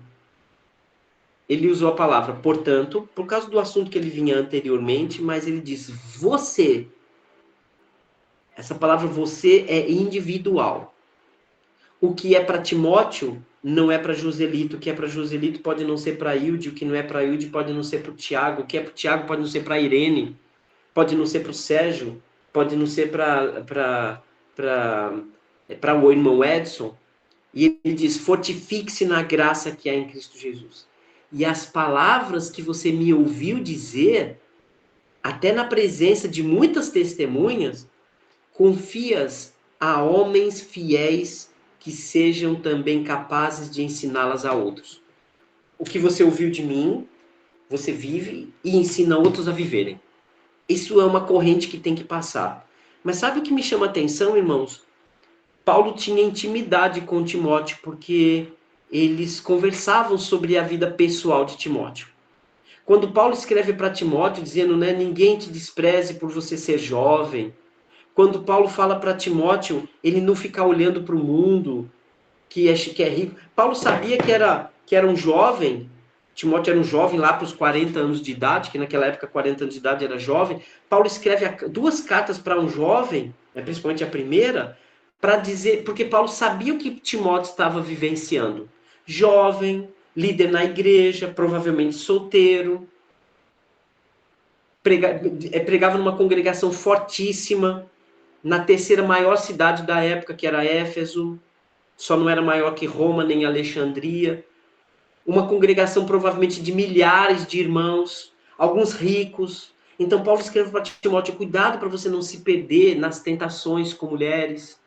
A: Ele usou a palavra portanto, por causa do assunto que ele vinha anteriormente, mas ele diz você. Essa palavra você é individual. O que é para Timóteo não é para Joselito. O que é para Joselito pode não ser para Hilde. O que não é para Hilde pode não ser para o Tiago. O que é para o Tiago pode não ser para Irene. Pode não ser para o Sérgio. Pode não ser para o irmão Edson. E ele diz, fortifique-se na graça que há em Cristo Jesus. E as palavras que você me ouviu dizer, até na presença de muitas testemunhas, confias a homens fiéis que sejam também capazes de ensiná-las a outros. O que você ouviu de mim, você vive e ensina outros a viverem. Isso é uma corrente que tem que passar. Mas sabe o que me chama a atenção, irmãos? Paulo tinha intimidade com Timóteo, porque eles conversavam sobre a vida pessoal de Timóteo. Quando Paulo escreve para Timóteo, dizendo, né, ninguém te despreze por você ser jovem. Quando Paulo fala para Timóteo, ele não fica olhando para o mundo, que é rico. Paulo sabia que era um jovem, Timóteo era um jovem lá para os 40 anos de idade, que naquela época 40 anos de idade era jovem. Paulo escreve 2 cartas para um jovem, né, principalmente a primeira, para dizer, porque Paulo sabia o que Timóteo estava vivenciando. Jovem, líder na igreja, provavelmente solteiro, pregava numa congregação fortíssima, na terceira maior cidade da época, que era Éfeso, só não era maior que Roma nem Alexandria, uma congregação provavelmente de milhares de irmãos, alguns ricos. Então Paulo escreve para Timóteo, cuidado para você não se perder nas tentações com mulheres,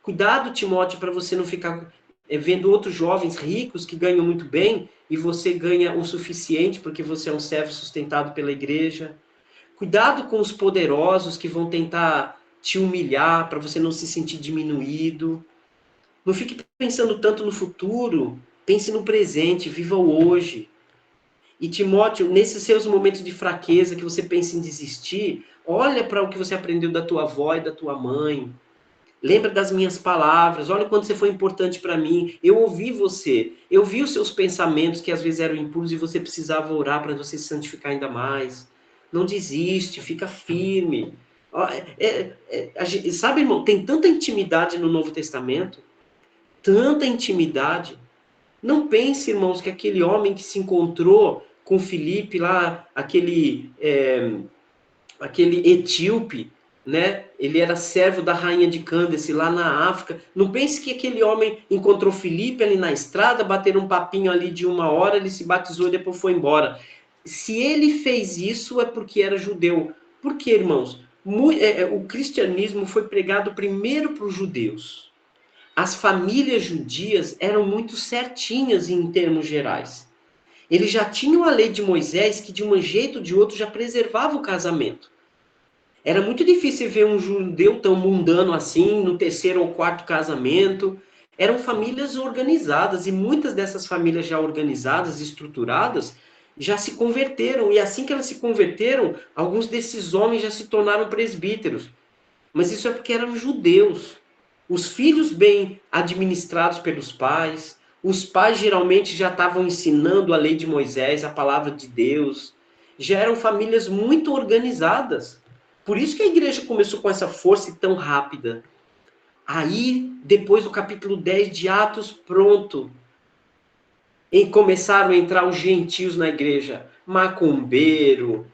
A: cuidado, Timóteo, para você não ficar vendo outros jovens ricos que ganham muito bem e você ganha o suficiente porque você é um servo sustentado pela igreja. Cuidado com os poderosos que vão tentar te humilhar para você não se sentir diminuído. Não fique pensando tanto no futuro, pense no presente, viva o hoje. E Timóteo, nesses seus momentos de fraqueza que você pensa em desistir, olha para o que você aprendeu da tua avó e da tua mãe. Lembra das minhas palavras, olha quanto você foi importante para mim. Eu ouvi você, eu vi os seus pensamentos que às vezes eram impuros e você precisava orar para você se santificar ainda mais. Não desiste, fica firme. Sabe, irmão, tem tanta intimidade no Novo Testamento, tanta intimidade. Não pense, irmãos, que aquele homem que se encontrou com Filipe lá, aquele etíope, né? Ele era servo da rainha de Cândace lá na África. Não pense que aquele homem encontrou Filipe ali na estrada, bateram um papinho ali de 1 hora, ele se batizou e depois foi embora. Se ele fez isso é porque era judeu. Por quê, irmãos? O cristianismo foi pregado primeiro para os judeus. As famílias judias eram muito certinhas em termos gerais. Eles já tinham a lei de Moisés que de um jeito ou de outro já preservava o casamento. Era muito difícil ver um judeu tão mundano assim, no 3º ou 4º casamento. Eram famílias organizadas, e muitas dessas famílias já organizadas, estruturadas, já se converteram. E assim que elas se converteram, alguns desses homens já se tornaram presbíteros. Mas isso é porque eram judeus. Os filhos bem administrados pelos pais, os pais geralmente já estavam ensinando a lei de Moisés, a palavra de Deus. Já eram famílias muito organizadas. Por isso que a igreja começou com essa força tão rápida. Aí, depois do capítulo 10 de Atos, pronto. E começaram a entrar os gentios na igreja, macumbeiro,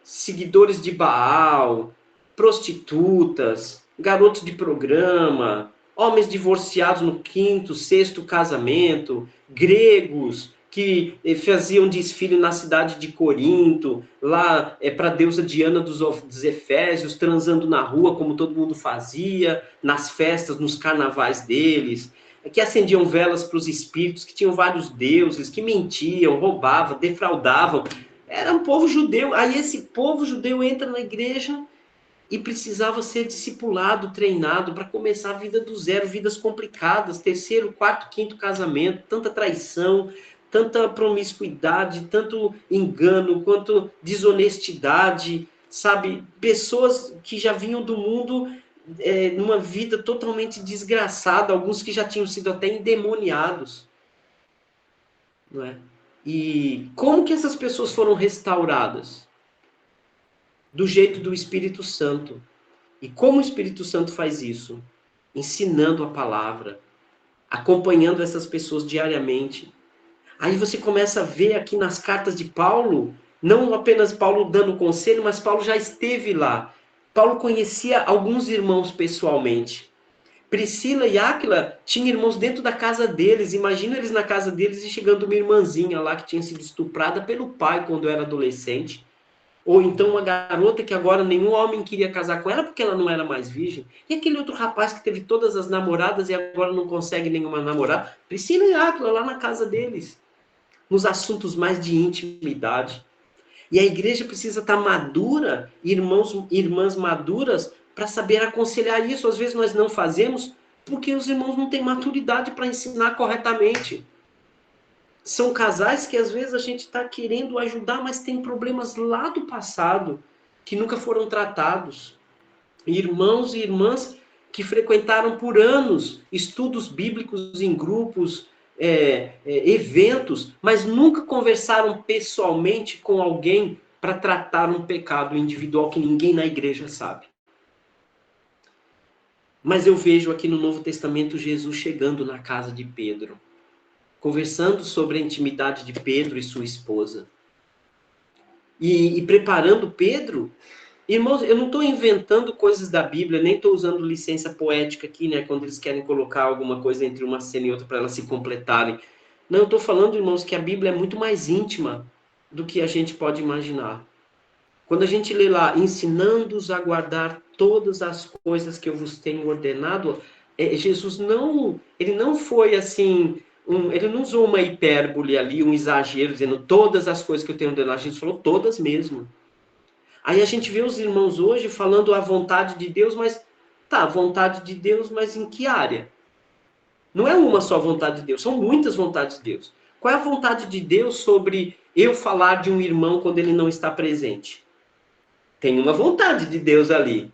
A: seguidores de Baal, prostitutas, garotos de programa, homens divorciados no quinto, sexto casamento, gregos que faziam desfile na cidade de Corinto, lá para a deusa Diana dos Efésios, transando na rua como todo mundo fazia, nas festas, nos carnavais deles, que acendiam velas para os espíritos, que tinham vários deuses, que mentiam, roubavam, defraudavam. Era um povo judeu. Aí esse povo judeu entra na igreja e precisava ser discipulado, treinado para começar a vida do zero, vidas complicadas, terceiro, quarto, quinto casamento, tanta traição, tanta promiscuidade, tanto engano, quanto desonestidade, sabe? Pessoas que já vinham do mundo numa vida totalmente desgraçada, alguns que já tinham sido até endemoniados, não é? E como que essas pessoas foram restauradas? Do jeito do Espírito Santo. E como o Espírito Santo faz isso? Ensinando a palavra, acompanhando essas pessoas diariamente. Aí você começa a ver aqui nas cartas de Paulo, não apenas Paulo dando conselho, mas Paulo já esteve lá. Paulo conhecia alguns irmãos pessoalmente. Priscila e Áquila tinham irmãos dentro da casa deles. Imagina eles na casa deles e chegando uma irmãzinha lá que tinha sido estuprada pelo pai quando era adolescente. Ou então uma garota que agora nenhum homem queria casar com ela porque ela não era mais virgem. E aquele outro rapaz que teve todas as namoradas e agora não consegue nenhuma namorada. Priscila e Áquila lá na casa deles. Nos assuntos mais de intimidade. E a igreja precisa estar madura, irmãos e irmãs maduras, para saber aconselhar isso. Às vezes nós não fazemos porque os irmãos não têm maturidade para ensinar corretamente. São casais que às vezes a gente está querendo ajudar, mas tem problemas lá do passado que nunca foram tratados. Irmãos e irmãs que frequentaram por anos estudos bíblicos em grupos, eventos, mas nunca conversaram pessoalmente com alguém para tratar um pecado individual que ninguém na igreja sabe. Mas eu vejo aqui no Novo Testamento Jesus chegando na casa de Pedro, conversando sobre a intimidade de Pedro e sua esposa. E preparando Pedro. Irmãos, eu não estou inventando coisas da Bíblia, nem estou usando licença poética aqui, né? Quando eles querem colocar alguma coisa entre uma cena e outra para elas se completarem. Não, eu estou falando, irmãos, que a Bíblia é muito mais íntima do que a gente pode imaginar. Quando a gente lê lá, ensinando-os a guardar todas as coisas que eu vos tenho ordenado, Jesus ele não foi assim, ele não usou uma hipérbole ali, um exagero, dizendo todas as coisas que eu tenho ordenado. Jesus falou todas mesmo. Aí a gente vê os irmãos hoje falando a vontade de Deus, mas tá, vontade de Deus, mas em que área? Não é uma só vontade de Deus, são muitas vontades de Deus. Qual é a vontade de Deus sobre eu falar de um irmão quando ele não está presente? Tem uma vontade de Deus ali.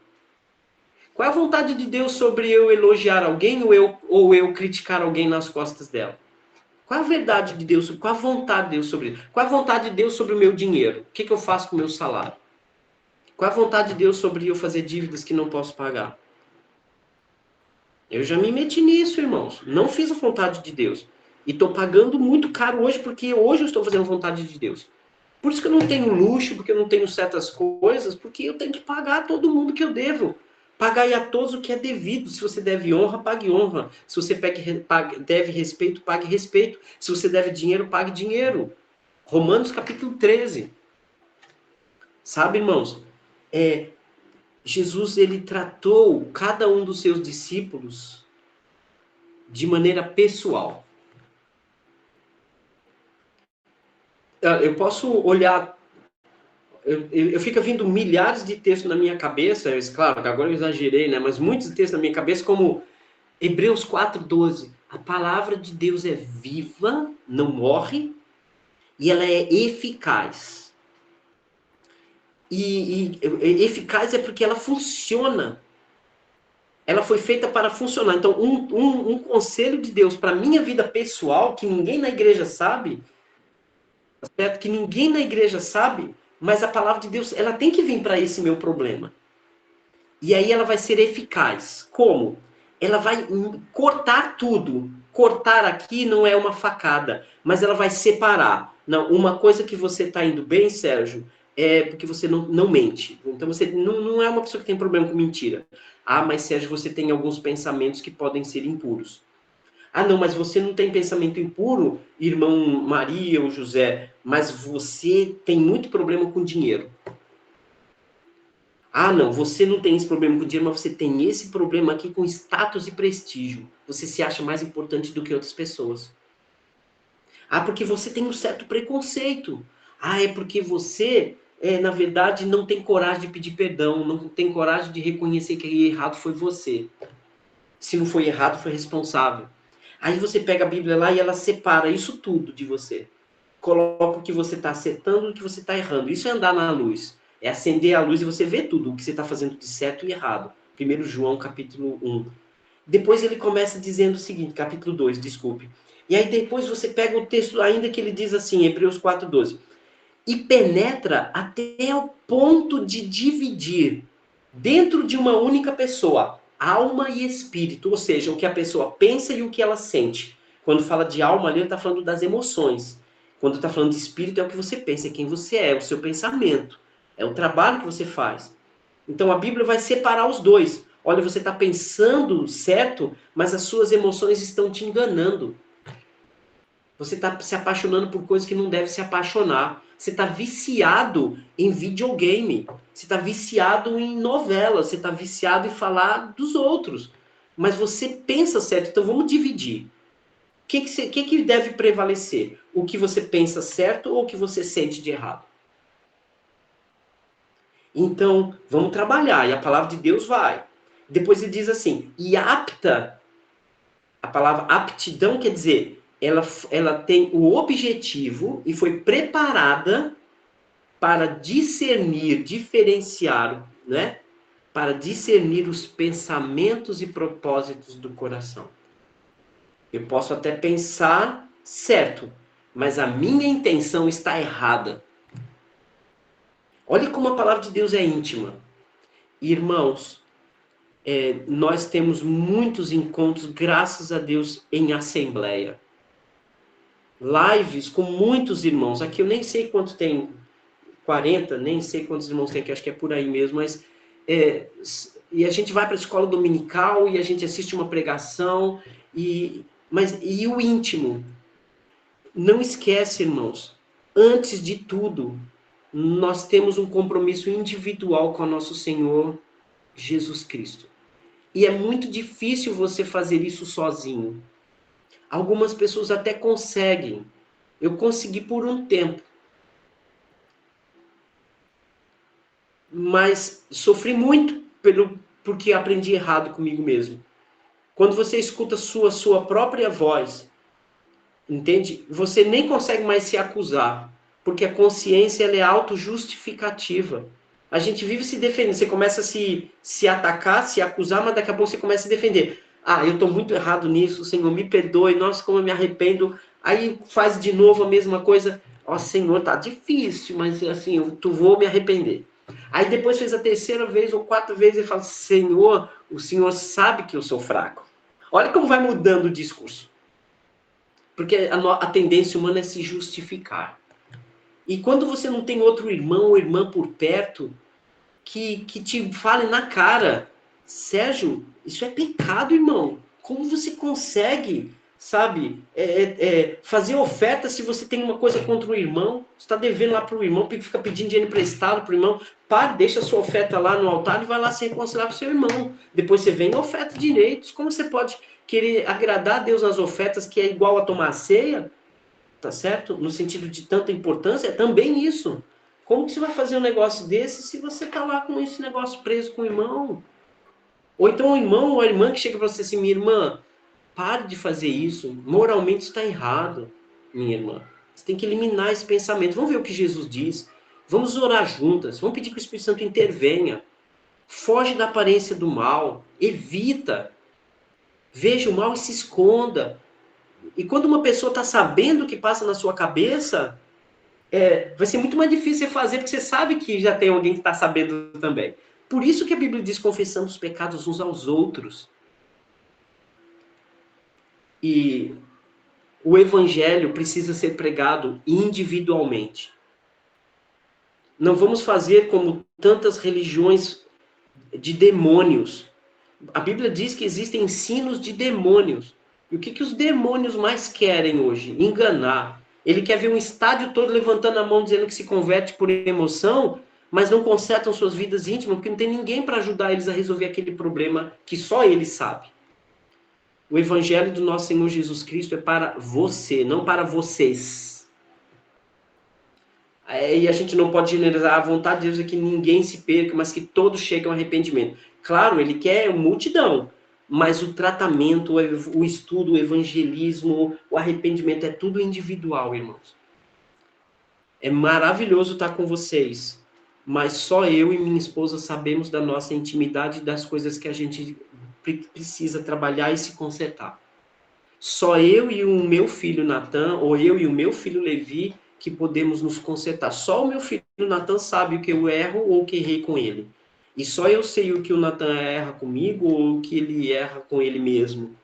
A: Qual é a vontade de Deus sobre eu elogiar alguém ou eu criticar alguém nas costas dela? Qual é a verdade de Deus? Qual a vontade de Deus sobre isso? Qual é a vontade de Deus sobre o meu dinheiro? O que eu faço com o meu salário? Qual é a vontade de Deus sobre eu fazer dívidas que não posso pagar? Eu já me meti nisso, irmãos. Não fiz a vontade de Deus. E estou pagando muito caro hoje, porque hoje eu estou fazendo a vontade de Deus. Por isso que eu não tenho luxo, porque eu não tenho certas coisas, porque eu tenho que pagar a todo mundo que eu devo. Pagai a todos o que é devido. Se você deve honra, pague honra. Se você deve respeito, pague respeito. Se você deve dinheiro, pague dinheiro. Romanos capítulo 13. Sabe, irmãos? Jesus, ele tratou cada um dos seus discípulos de maneira pessoal. Eu posso olhar... Eu fico vindo milhares de textos na minha cabeça, claro, agora eu exagerei, né? Mas muitos textos na minha cabeça, como Hebreus 4:12. A palavra de Deus é viva, não morre, e ela é eficaz. E eficaz é porque ela funciona. Ela foi feita para funcionar. Então, um conselho de Deus para a minha vida pessoal, que ninguém na igreja sabe, certo? Que ninguém na igreja sabe, mas a palavra de Deus, ela tem que vir para esse meu problema. E aí ela vai ser eficaz. Como? Ela vai cortar tudo cortar aqui não é uma facada, mas ela vai separar. Não, uma coisa que você está indo bem, Sérgio, é porque você não mente. Então você não é uma pessoa que tem problema com mentira. Ah, mas Sérgio, você tem alguns pensamentos que podem ser impuros. Ah, não, mas você não tem pensamento impuro, irmão Maria ou José, mas você tem muito problema com dinheiro. Ah, não, você não tem esse problema com dinheiro, mas você tem esse problema aqui com status e prestígio. Você se acha mais importante do que outras pessoas. Ah, porque você tem um certo preconceito. Ah, é porque você, na verdade, não tem coragem de pedir perdão, não tem coragem de reconhecer que errado foi você. Se não foi errado, foi responsável. Aí você pega a Bíblia lá e ela separa isso tudo de você. Coloca o que você está acertando e o que você está errando. Isso é andar na luz. É acender a luz e você vê tudo o que você está fazendo de certo e errado. 1 João, capítulo 1. Depois ele começa dizendo o seguinte, capítulo 2, desculpe. E aí depois você pega o texto ainda que ele diz assim, Hebreus 4:12. E penetra até o ponto de dividir dentro de uma única pessoa, alma e espírito, ou seja, o que a pessoa pensa e o que ela sente. Quando fala de alma ali, ele está falando das emoções. Quando está falando de espírito, é o que você pensa, é quem você é o seu pensamento, é o trabalho que você faz. Então a Bíblia vai separar os dois. Olha, você está pensando certo, mas as suas emoções estão te enganando. Você está se apaixonando por coisas que não deve se apaixonar. Você está viciado em videogame. Você está viciado em novela. Você está viciado em falar dos outros. Mas você pensa certo. Então vamos dividir. O que deve prevalecer? O que você pensa certo ou o que você sente de errado? Então, vamos trabalhar. E a palavra de Deus vai. Depois ele diz assim, e apta, a palavra aptidão quer dizer, ela tem o objetivo e foi preparada para discernir, diferenciar, né? Para discernir os pensamentos e propósitos do coração. Eu posso até pensar certo, mas a minha intenção está errada. Olha como a palavra de Deus é íntima. Irmãos, nós temos muitos encontros, graças a Deus, em assembleia. Lives com muitos irmãos. Aqui eu nem sei quanto tem, 40, nem sei quantos irmãos tem, que acho que é por aí mesmo, mas e a gente vai para a escola dominical e a gente assiste uma pregação, e o íntimo? Não esquece, irmãos, antes de tudo, nós temos um compromisso individual com o nosso Senhor Jesus Cristo. E é muito difícil você fazer isso sozinho. Algumas pessoas até conseguem. Eu consegui por um tempo. Mas sofri muito porque aprendi errado comigo mesmo. Quando você escuta sua própria voz, entende? Você nem consegue mais se acusar, porque a consciência ela é autojustificativa. A gente vive se defendendo. Você começa a se atacar, se acusar, mas daqui a pouco você começa a se defender. Ah, eu estou muito errado nisso, Senhor, me perdoe, nossa, como eu me arrependo. Aí faz de novo a mesma coisa. Ó, Senhor, tá difícil, mas assim, eu vou me arrepender. Aí depois fez a terceira vez ou quarta vez e fala, Senhor, o Senhor sabe que eu sou fraco. Olha como vai mudando o discurso. Porque a tendência humana é se justificar. E quando você não tem outro irmão ou irmã por perto que te fale na cara, Sérgio, isso é pecado, irmão. Como você consegue, sabe, fazer oferta se você tem uma coisa contra o irmão? Você está devendo lá para o irmão, fica pedindo dinheiro emprestado para o irmão. Pare, deixa a sua oferta lá no altar e vai lá se reconciliar com o seu irmão. Depois você vem e oferta direitos. Como você pode querer agradar a Deus nas ofertas, que é igual a tomar ceia? Tá certo? No sentido de tanta importância, é também isso. Como que você vai fazer um negócio desse se você tá lá com esse negócio preso com o irmão? Ou então o irmão ou a irmã que chega para você assim, minha irmã, pare de fazer isso, moralmente está errado, minha irmã. Você tem que eliminar esse pensamento. Vamos ver o que Jesus diz. Vamos orar juntas, vamos pedir que o Espírito Santo intervenha. Foge da aparência do mal, evita. Veja o mal e se esconda. E quando uma pessoa está sabendo o que passa na sua cabeça, vai ser muito mais difícil você fazer, porque você sabe que já tem alguém que está sabendo também. Por isso que a Bíblia diz, confessando os pecados uns aos outros. E o evangelho precisa ser pregado individualmente. Não vamos fazer como tantas religiões de demônios. A Bíblia diz que existem ensinos de demônios. E o que os demônios mais querem hoje? Enganar. Ele quer ver um estádio todo levantando a mão dizendo que se converte por emoção, mas não consertam suas vidas íntimas, porque não tem ninguém para ajudar eles a resolver aquele problema que só ele sabe. O evangelho do nosso Senhor Jesus Cristo é para você, não para vocês. E a gente não pode generalizar. A vontade de Deus é que ninguém se perca, mas que todos cheguem ao arrependimento. Claro, ele quer multidão, mas o tratamento, o estudo, o evangelismo, o arrependimento é tudo individual, irmãos. É maravilhoso estar com vocês, mas só eu e minha esposa sabemos da nossa intimidade e das coisas que a gente precisa trabalhar e se consertar. Só eu e o meu filho Natan, ou eu e o meu filho Levi, que podemos nos consertar. Só o meu filho Natan sabe o que eu erro ou o que errei com ele. E só eu sei o que o Natan erra comigo ou o que ele erra com ele mesmo.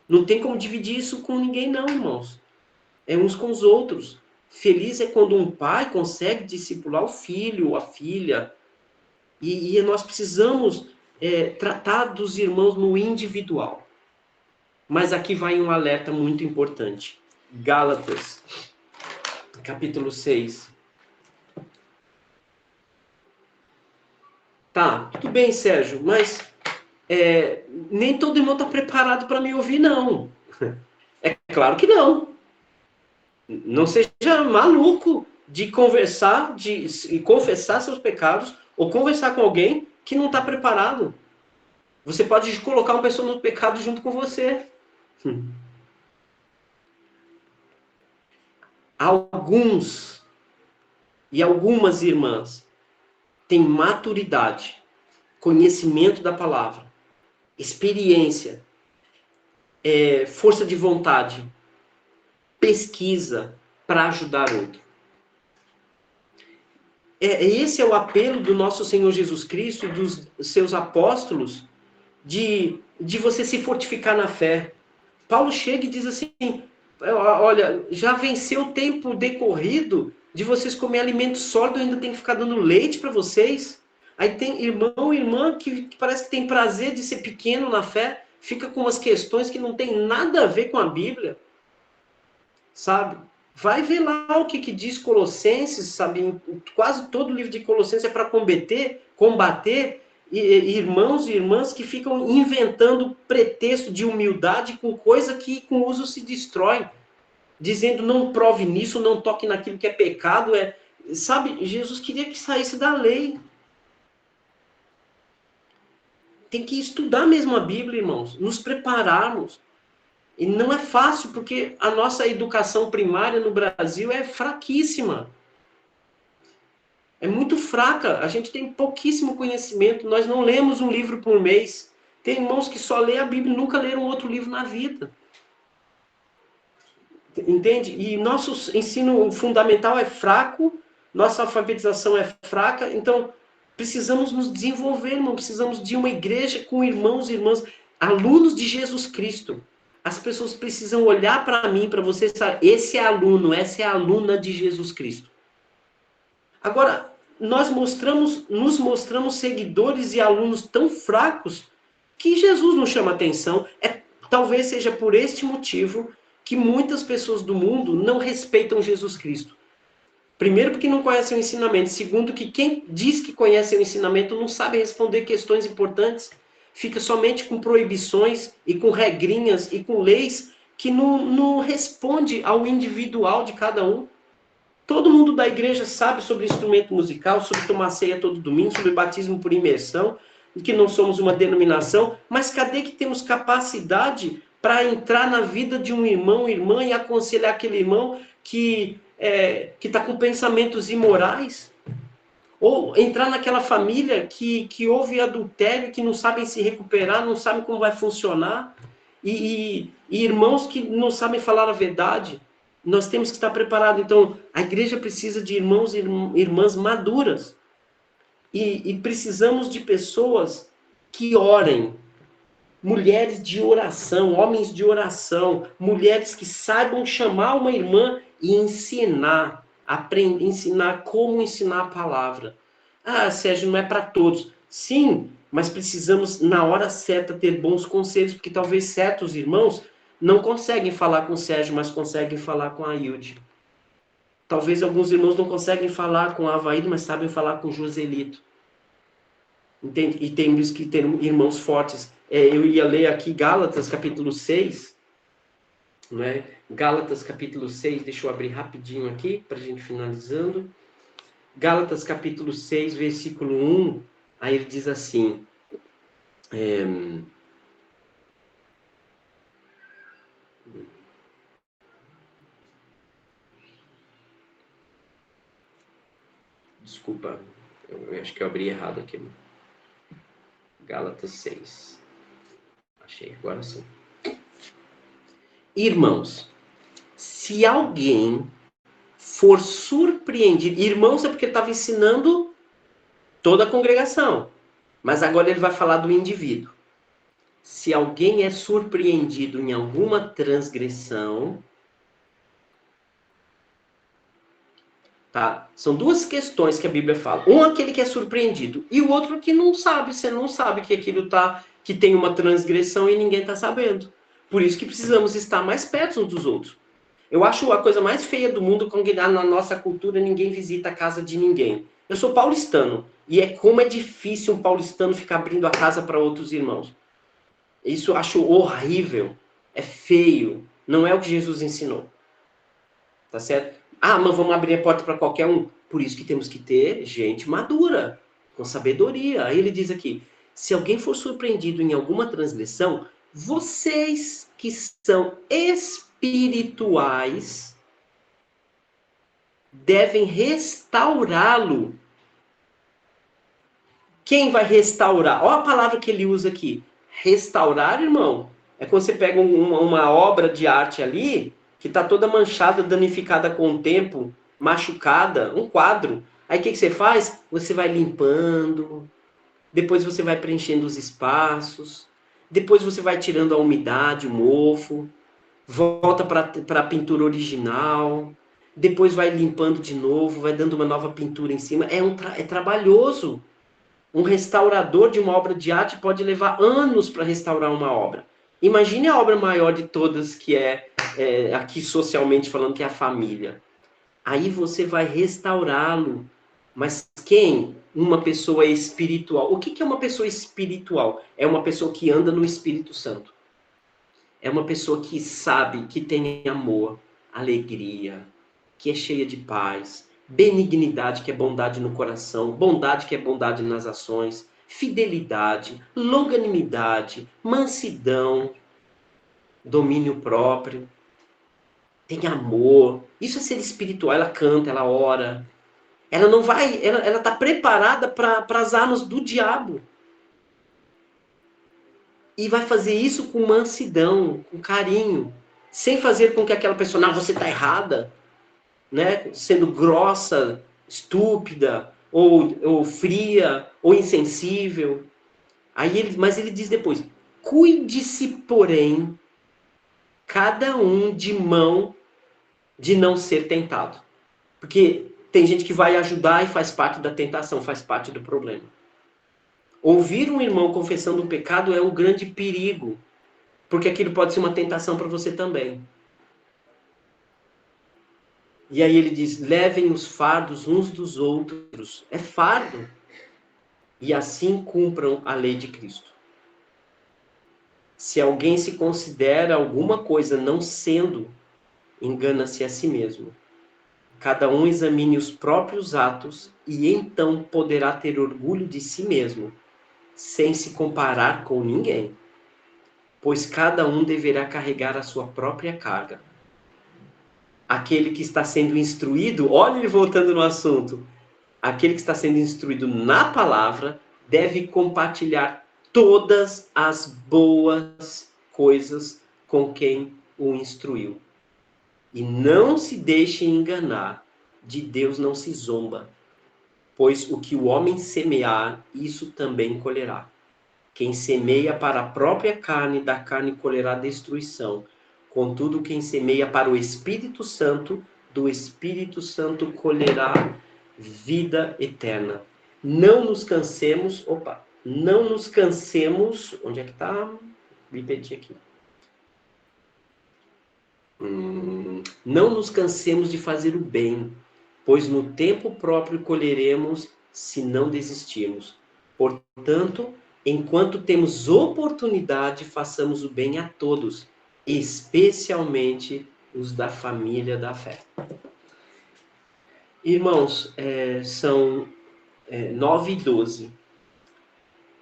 A: Não tem como dividir isso com ninguém não, irmãos. É uns com os outros. Feliz é quando um pai consegue discipular o filho ou a filha. E nós precisamos tratar dos irmãos no individual. Mas aqui vai um alerta muito importante. Gálatas, capítulo 6. Tá, tudo bem, Sérgio, mas nem todo irmão está preparado para me ouvir, não. É claro que não. Não seja maluco de conversar, de confessar seus pecados, ou conversar com alguém que não está preparado. Você pode colocar uma pessoa no pecado junto com você. Alguns e algumas irmãs têm maturidade, conhecimento da palavra, experiência, força de vontade, pesquisa para ajudar outro. Esse é o apelo do nosso Senhor Jesus Cristo e dos seus apóstolos de você se fortificar na fé. Paulo chega e diz assim, olha, já venceu o tempo decorrido de vocês comer alimento sólido, ainda tem que ficar dando leite para vocês. Aí tem irmão e irmã que parece que tem prazer de ser pequeno na fé, fica com umas questões que não tem nada a ver com a Bíblia. Sabe? Vai ver lá o que diz Colossenses, sabe? Quase todo o livro de Colossenses é para combater irmãos e irmãs que ficam inventando pretexto de humildade com coisa que com uso se destrói. Dizendo, não prove nisso, não toque naquilo que é pecado. Sabe, Jesus queria que saísse da lei. Tem que estudar mesmo a Bíblia, irmãos. Nos prepararmos. E não é fácil, porque a nossa educação primária no Brasil é fraquíssima. É muito fraca. A gente tem pouquíssimo conhecimento. Nós não lemos um livro por mês. Tem irmãos que só lêem a Bíblia e nunca leram outro livro na vida. Entende? E nosso ensino fundamental é fraco, nossa alfabetização é fraca. Então, precisamos nos desenvolver, irmão. Precisamos de uma igreja com irmãos e irmãs, alunos de Jesus Cristo. As pessoas precisam olhar para mim, para você, sabe? Esse é aluno, essa é a aluna de Jesus Cristo. Agora, nos mostramos seguidores e alunos tão fracos que Jesus não chama atenção. Talvez seja por este motivo que muitas pessoas do mundo não respeitam Jesus Cristo. Primeiro, porque não conhecem o ensinamento. Segundo, que quem diz que conhece o ensinamento não sabe responder questões importantes. Fica somente com proibições e com regrinhas e com leis que não responde ao individual de cada um. Todo mundo da igreja sabe sobre instrumento musical, sobre tomar ceia todo domingo, sobre batismo por imersão, que não somos uma denominação, mas cadê que temos capacidade para entrar na vida de um irmão, irmã, e aconselhar aquele irmão que está com pensamentos imorais? Ou entrar naquela família que houve adultério, que não sabem se recuperar, não sabem como vai funcionar, e irmãos que não sabem falar a verdade. Nós temos que estar preparados. Então, a igreja precisa de irmãos e irmãs maduras. E precisamos de pessoas que orem. mulheres de oração, homens de oração, mulheres que saibam chamar uma irmã e ensinar, ensinar como ensinar a palavra. Ah, Sérgio, não é para todos. Sim, mas precisamos, na hora certa, ter bons conselhos, porque talvez certos irmãos não conseguem falar com o Sérgio, mas conseguem falar com a Ailde. Talvez alguns irmãos não conseguem falar com a Avaíde, mas sabem falar com o Joselito. Entende? E temos que ter irmãos fortes. Eu ia ler aqui Gálatas, capítulo 6. Né? Gálatas, capítulo 6. Deixa eu abrir rapidinho aqui, para a gente finalizando. Gálatas, capítulo 6, versículo 1. Aí ele diz assim... Desculpa, eu acho que eu abri errado aqui. Gálatas 6. Achei, agora sim. Irmãos, se alguém for surpreendido... Irmãos é porque ele estava ensinando toda a congregação. Mas agora ele vai falar do indivíduo. Se alguém é surpreendido em alguma transgressão... Tá? São duas questões que a Bíblia fala. Um é aquele que é surpreendido. E o outro que não sabe. Você não sabe que aquilo que tem uma transgressão e ninguém está sabendo. Por isso que precisamos estar mais perto uns dos outros. Eu acho a coisa mais feia do mundo quando na nossa cultura ninguém visita a casa de ninguém. Eu sou paulistano. E como é difícil um paulistano ficar abrindo a casa para outros irmãos. Isso eu acho horrível. É feio. Não é o que Jesus ensinou. Tá certo? Ah, mas vamos abrir a porta para qualquer um. Por isso que temos que ter gente madura, com sabedoria. Aí ele diz aqui, se alguém for surpreendido em alguma transgressão, vocês que são espirituais devem restaurá-lo. Quem vai restaurar? Olha a palavra que ele usa aqui. Restaurar, irmão, é quando você pega uma obra de arte ali, que está toda manchada, danificada com o tempo, machucada, um quadro. Aí o que você faz? Você vai limpando, depois você vai preenchendo os espaços, depois você vai tirando a umidade, o mofo, volta para a pintura original, depois vai limpando de novo, vai dando uma nova pintura em cima. É trabalhoso. Um restaurador de uma obra de arte pode levar anos para restaurar uma obra. Imagine a obra maior de todas, que aqui socialmente falando, que é a família. Aí você vai restaurá-lo. Mas quem? Uma pessoa espiritual. O que é uma pessoa espiritual? É uma pessoa que anda no Espírito Santo. É uma pessoa que sabe, que tem amor, alegria, que é cheia de paz, benignidade, que é bondade no coração, bondade, que é bondade nas ações, fidelidade, longanimidade, mansidão, domínio próprio, tem amor. Isso é ser espiritual. Ela canta, ela ora. Ela não vai, ela está preparada para as armas do diabo. E vai fazer isso com mansidão, com carinho, sem fazer com que aquela pessoa, não, você está errada, né? Sendo grossa, estúpida, ou fria, ou insensível. Mas ele diz depois, cuide-se, porém, cada um de mão de não ser tentado. Porque tem gente que vai ajudar e faz parte da tentação, faz parte do problema. Ouvir um irmão confessando um pecado é um grande perigo, porque aquilo pode ser uma tentação para você também. E aí ele diz, levem os fardos uns dos outros. É fardo. E assim cumpram a lei de Cristo. Se alguém se considera alguma coisa não sendo, engana-se a si mesmo. Cada um examine os próprios atos e então poderá ter orgulho de si mesmo, sem se comparar com ninguém. Pois cada um deverá carregar a sua própria carga. Aquele que está sendo instruído, olha ele voltando no assunto, aquele que está sendo instruído na palavra deve compartilhar todas as boas coisas com quem o instruiu. E não se deixe enganar, de Deus não se zomba, pois o que o homem semear, isso também colherá. Quem semeia para a própria carne, da carne colherá destruição. Contudo, quem semeia para o Espírito Santo, do Espírito Santo colherá vida eterna. Não nos cansemos, não nos cansemos, onde é que está? Repetir aqui. Não nos cansemos de fazer o bem, pois no tempo próprio colheremos se não desistirmos. Portanto, enquanto temos oportunidade, façamos o bem a todos, especialmente os da família da fé. Irmãos, são 9h12.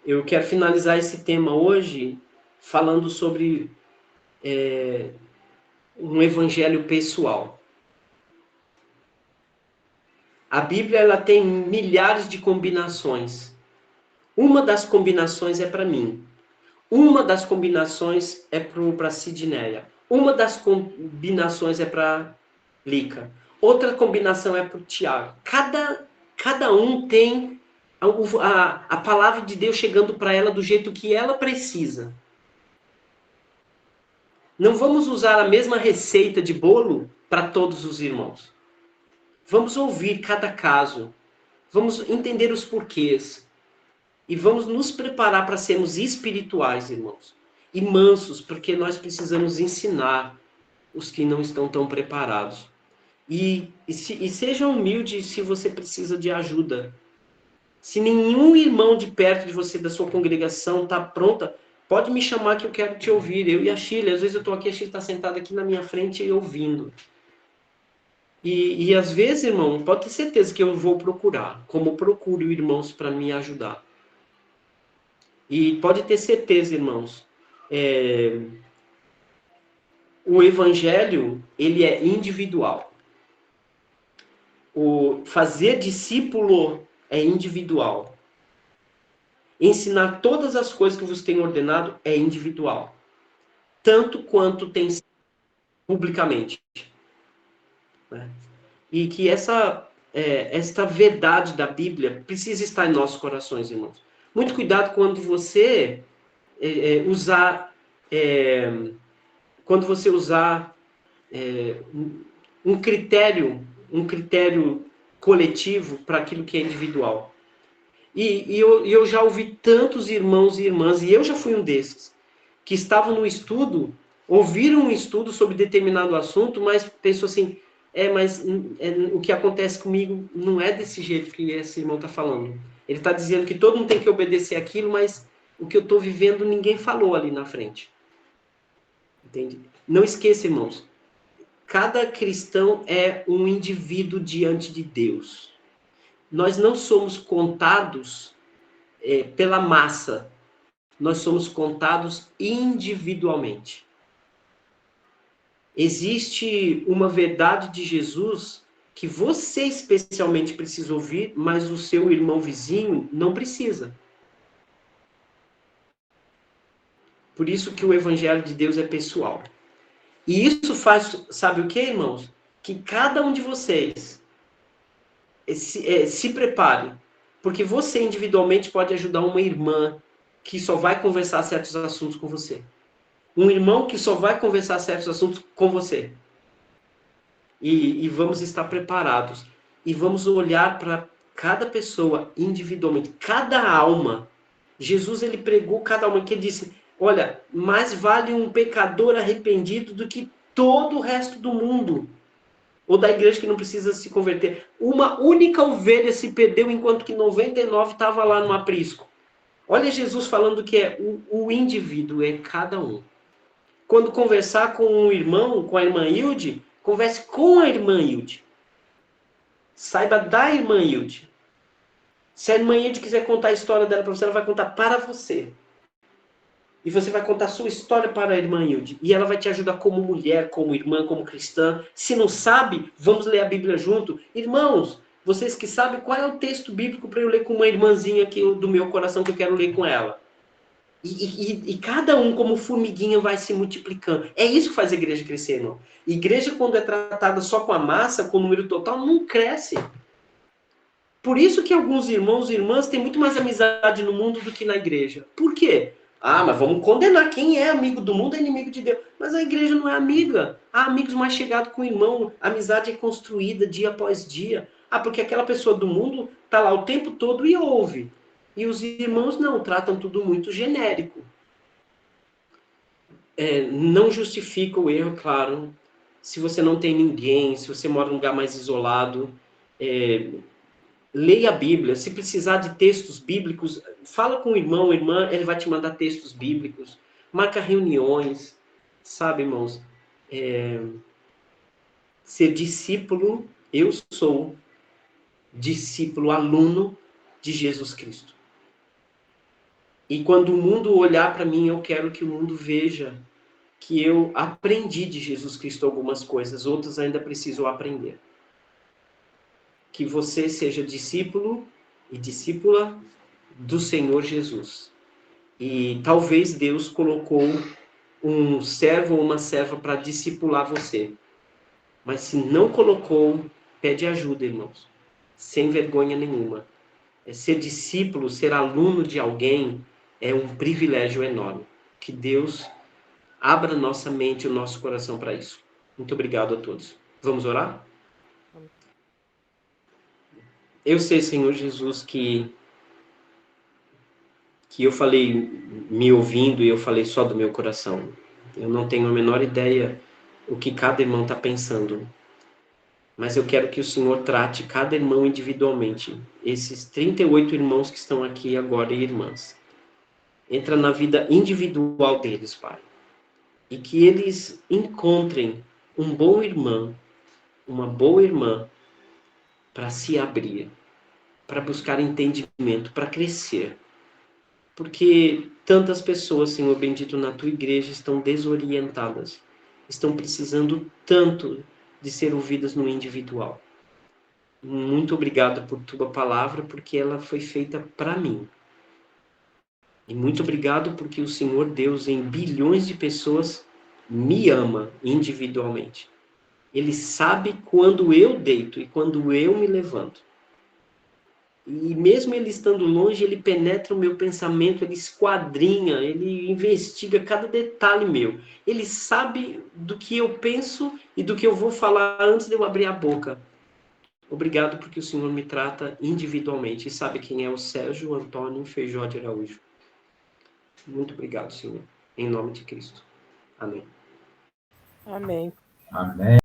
A: Eu quero finalizar esse tema hoje falando sobre um evangelho pessoal. A Bíblia ela tem milhares de combinações. Uma das combinações é para mim. Uma das combinações é para Sidneia. Uma das combinações é para Lica. Outra combinação é para o Tiago. Cada um tem a palavra de Deus chegando para ela do jeito que ela precisa. Não vamos usar a mesma receita de bolo para todos os irmãos. Vamos ouvir cada caso. Vamos entender os porquês. E vamos nos preparar para sermos espirituais, irmãos. E mansos, porque nós precisamos ensinar os que não estão tão preparados. E seja humilde se você precisa de ajuda. Se nenhum irmão de perto de você, da sua congregação, está pronta, pode me chamar que eu quero te ouvir. Eu e a Shirley, às vezes eu estou aqui, a Shirley está sentada aqui na minha frente e ouvindo. E às vezes, irmão, pode ter certeza que eu vou procurar, como procuro irmãos para me ajudar. E pode ter certeza, irmãos, o evangelho, ele é individual. O fazer discípulo é individual. Ensinar todas as coisas que vos tenho ordenado é individual. Tanto quanto tem publicamente. Né? E que esta verdade da Bíblia precisa estar em nossos corações, irmãos. Muito cuidado quando você usar um critério coletivo para aquilo que é individual. E eu já ouvi tantos irmãos e irmãs, e eu já fui um desses, que estavam no estudo, ouviram um estudo sobre determinado assunto, mas pensou assim, o que acontece comigo não é desse jeito que esse irmão está falando. Ele está dizendo que todo mundo tem que obedecer aquilo, mas o que eu estou vivendo ninguém falou ali na frente. Entende? Não esqueça, irmãos, cada cristão é um indivíduo diante de Deus. Nós não somos contados pela massa. Nós somos contados individualmente. Existe uma verdade de Jesus que você especialmente precisa ouvir, mas o seu irmão vizinho não precisa. Por isso que o evangelho de Deus é pessoal. E isso faz, sabe o que, irmãos? Que cada um de vocês se prepare. Porque você individualmente pode ajudar uma irmã que só vai conversar certos assuntos com você. Um irmão que só vai conversar certos assuntos com você. E vamos estar preparados. E vamos olhar para cada pessoa individualmente. Cada alma. Jesus, ele pregou cada alma. Que ele disse, olha, mais vale um pecador arrependido do que todo o resto do mundo. Ou da igreja que não precisa se converter. Uma única ovelha se perdeu, enquanto que 99 estava lá no aprisco. Olha Jesus falando que o indivíduo é cada um. Quando conversar com um irmão, com a irmã Hilde, converse com a irmã Hilde. Saiba da irmã Hilde. Se a irmã Hilde quiser contar a história dela para você, ela vai contar para você. E você vai contar a sua história para a irmã Hilde. E ela vai te ajudar como mulher, como irmã, como cristã. Se não sabe, vamos ler a Bíblia junto. Irmãos, vocês que sabem, qual é o texto bíblico para eu ler com uma irmãzinha aqui do meu coração que eu quero ler com ela? E cada um, como formiguinha, vai se multiplicando. É isso que faz a igreja crescer, irmão. Igreja, quando é tratada só com a massa, com o número total, não cresce. Por isso que alguns irmãos e irmãs têm muito mais amizade no mundo do que na igreja. Por quê? Ah, mas vamos condenar. Quem é amigo do mundo é inimigo de Deus. Mas a igreja não é amiga. Há amigos mais chegados com o irmão. A amizade é construída dia após dia. Ah, porque aquela pessoa do mundo está lá o tempo todo e ouve. E os irmãos não, tratam tudo muito genérico. Não justifica o erro, claro. Se você não tem ninguém, se você mora num lugar mais isolado, leia a Bíblia. Se precisar de textos bíblicos, fala com o irmão, irmã, ele vai te mandar textos bíblicos. Marca reuniões, sabe, irmãos? Ser discípulo, eu sou discípulo, aluno de Jesus Cristo. E quando o mundo olhar para mim, eu quero que o mundo veja que eu aprendi de Jesus Cristo algumas coisas, outras ainda preciso aprender. Que você seja discípulo e discípula do Senhor Jesus. E talvez Deus colocou um servo ou uma serva para discipular você. Mas se não colocou, pede ajuda, irmãos. Sem vergonha nenhuma. Ser discípulo, ser aluno de alguém é um privilégio enorme. Que Deus abra nossa mente e o nosso coração para isso. Muito obrigado a todos. Vamos orar? Eu sei, Senhor Jesus, que eu falei me ouvindo e eu falei só do meu coração. Eu não tenho a menor ideia o que cada irmão está pensando. Mas eu quero que o Senhor trate cada irmão individualmente. Esses 38 irmãos que estão aqui agora e irmãs. Entra na vida individual deles, Pai. E que eles encontrem um bom irmão, uma boa irmã, para se abrir, para buscar entendimento, para crescer. Porque tantas pessoas, Senhor bendito, na tua igreja estão desorientadas, estão precisando tanto de ser ouvidas no individual. Muito obrigado por tua palavra, porque ela foi feita para mim. E muito obrigado porque o Senhor Deus, em bilhões de pessoas, me ama individualmente. Ele sabe quando eu deito e quando eu me levanto. E mesmo ele estando longe, ele penetra o meu pensamento, ele esquadrinha, ele investiga cada detalhe meu. Ele sabe do que eu penso e do que eu vou falar antes de eu abrir a boca. Obrigado porque o Senhor me trata individualmente e sabe quem é o Sérgio Antônio Feijó de Araújo. Muito obrigado, Senhor. Em nome de Cristo. Amém.
C: Amém.
B: Amém.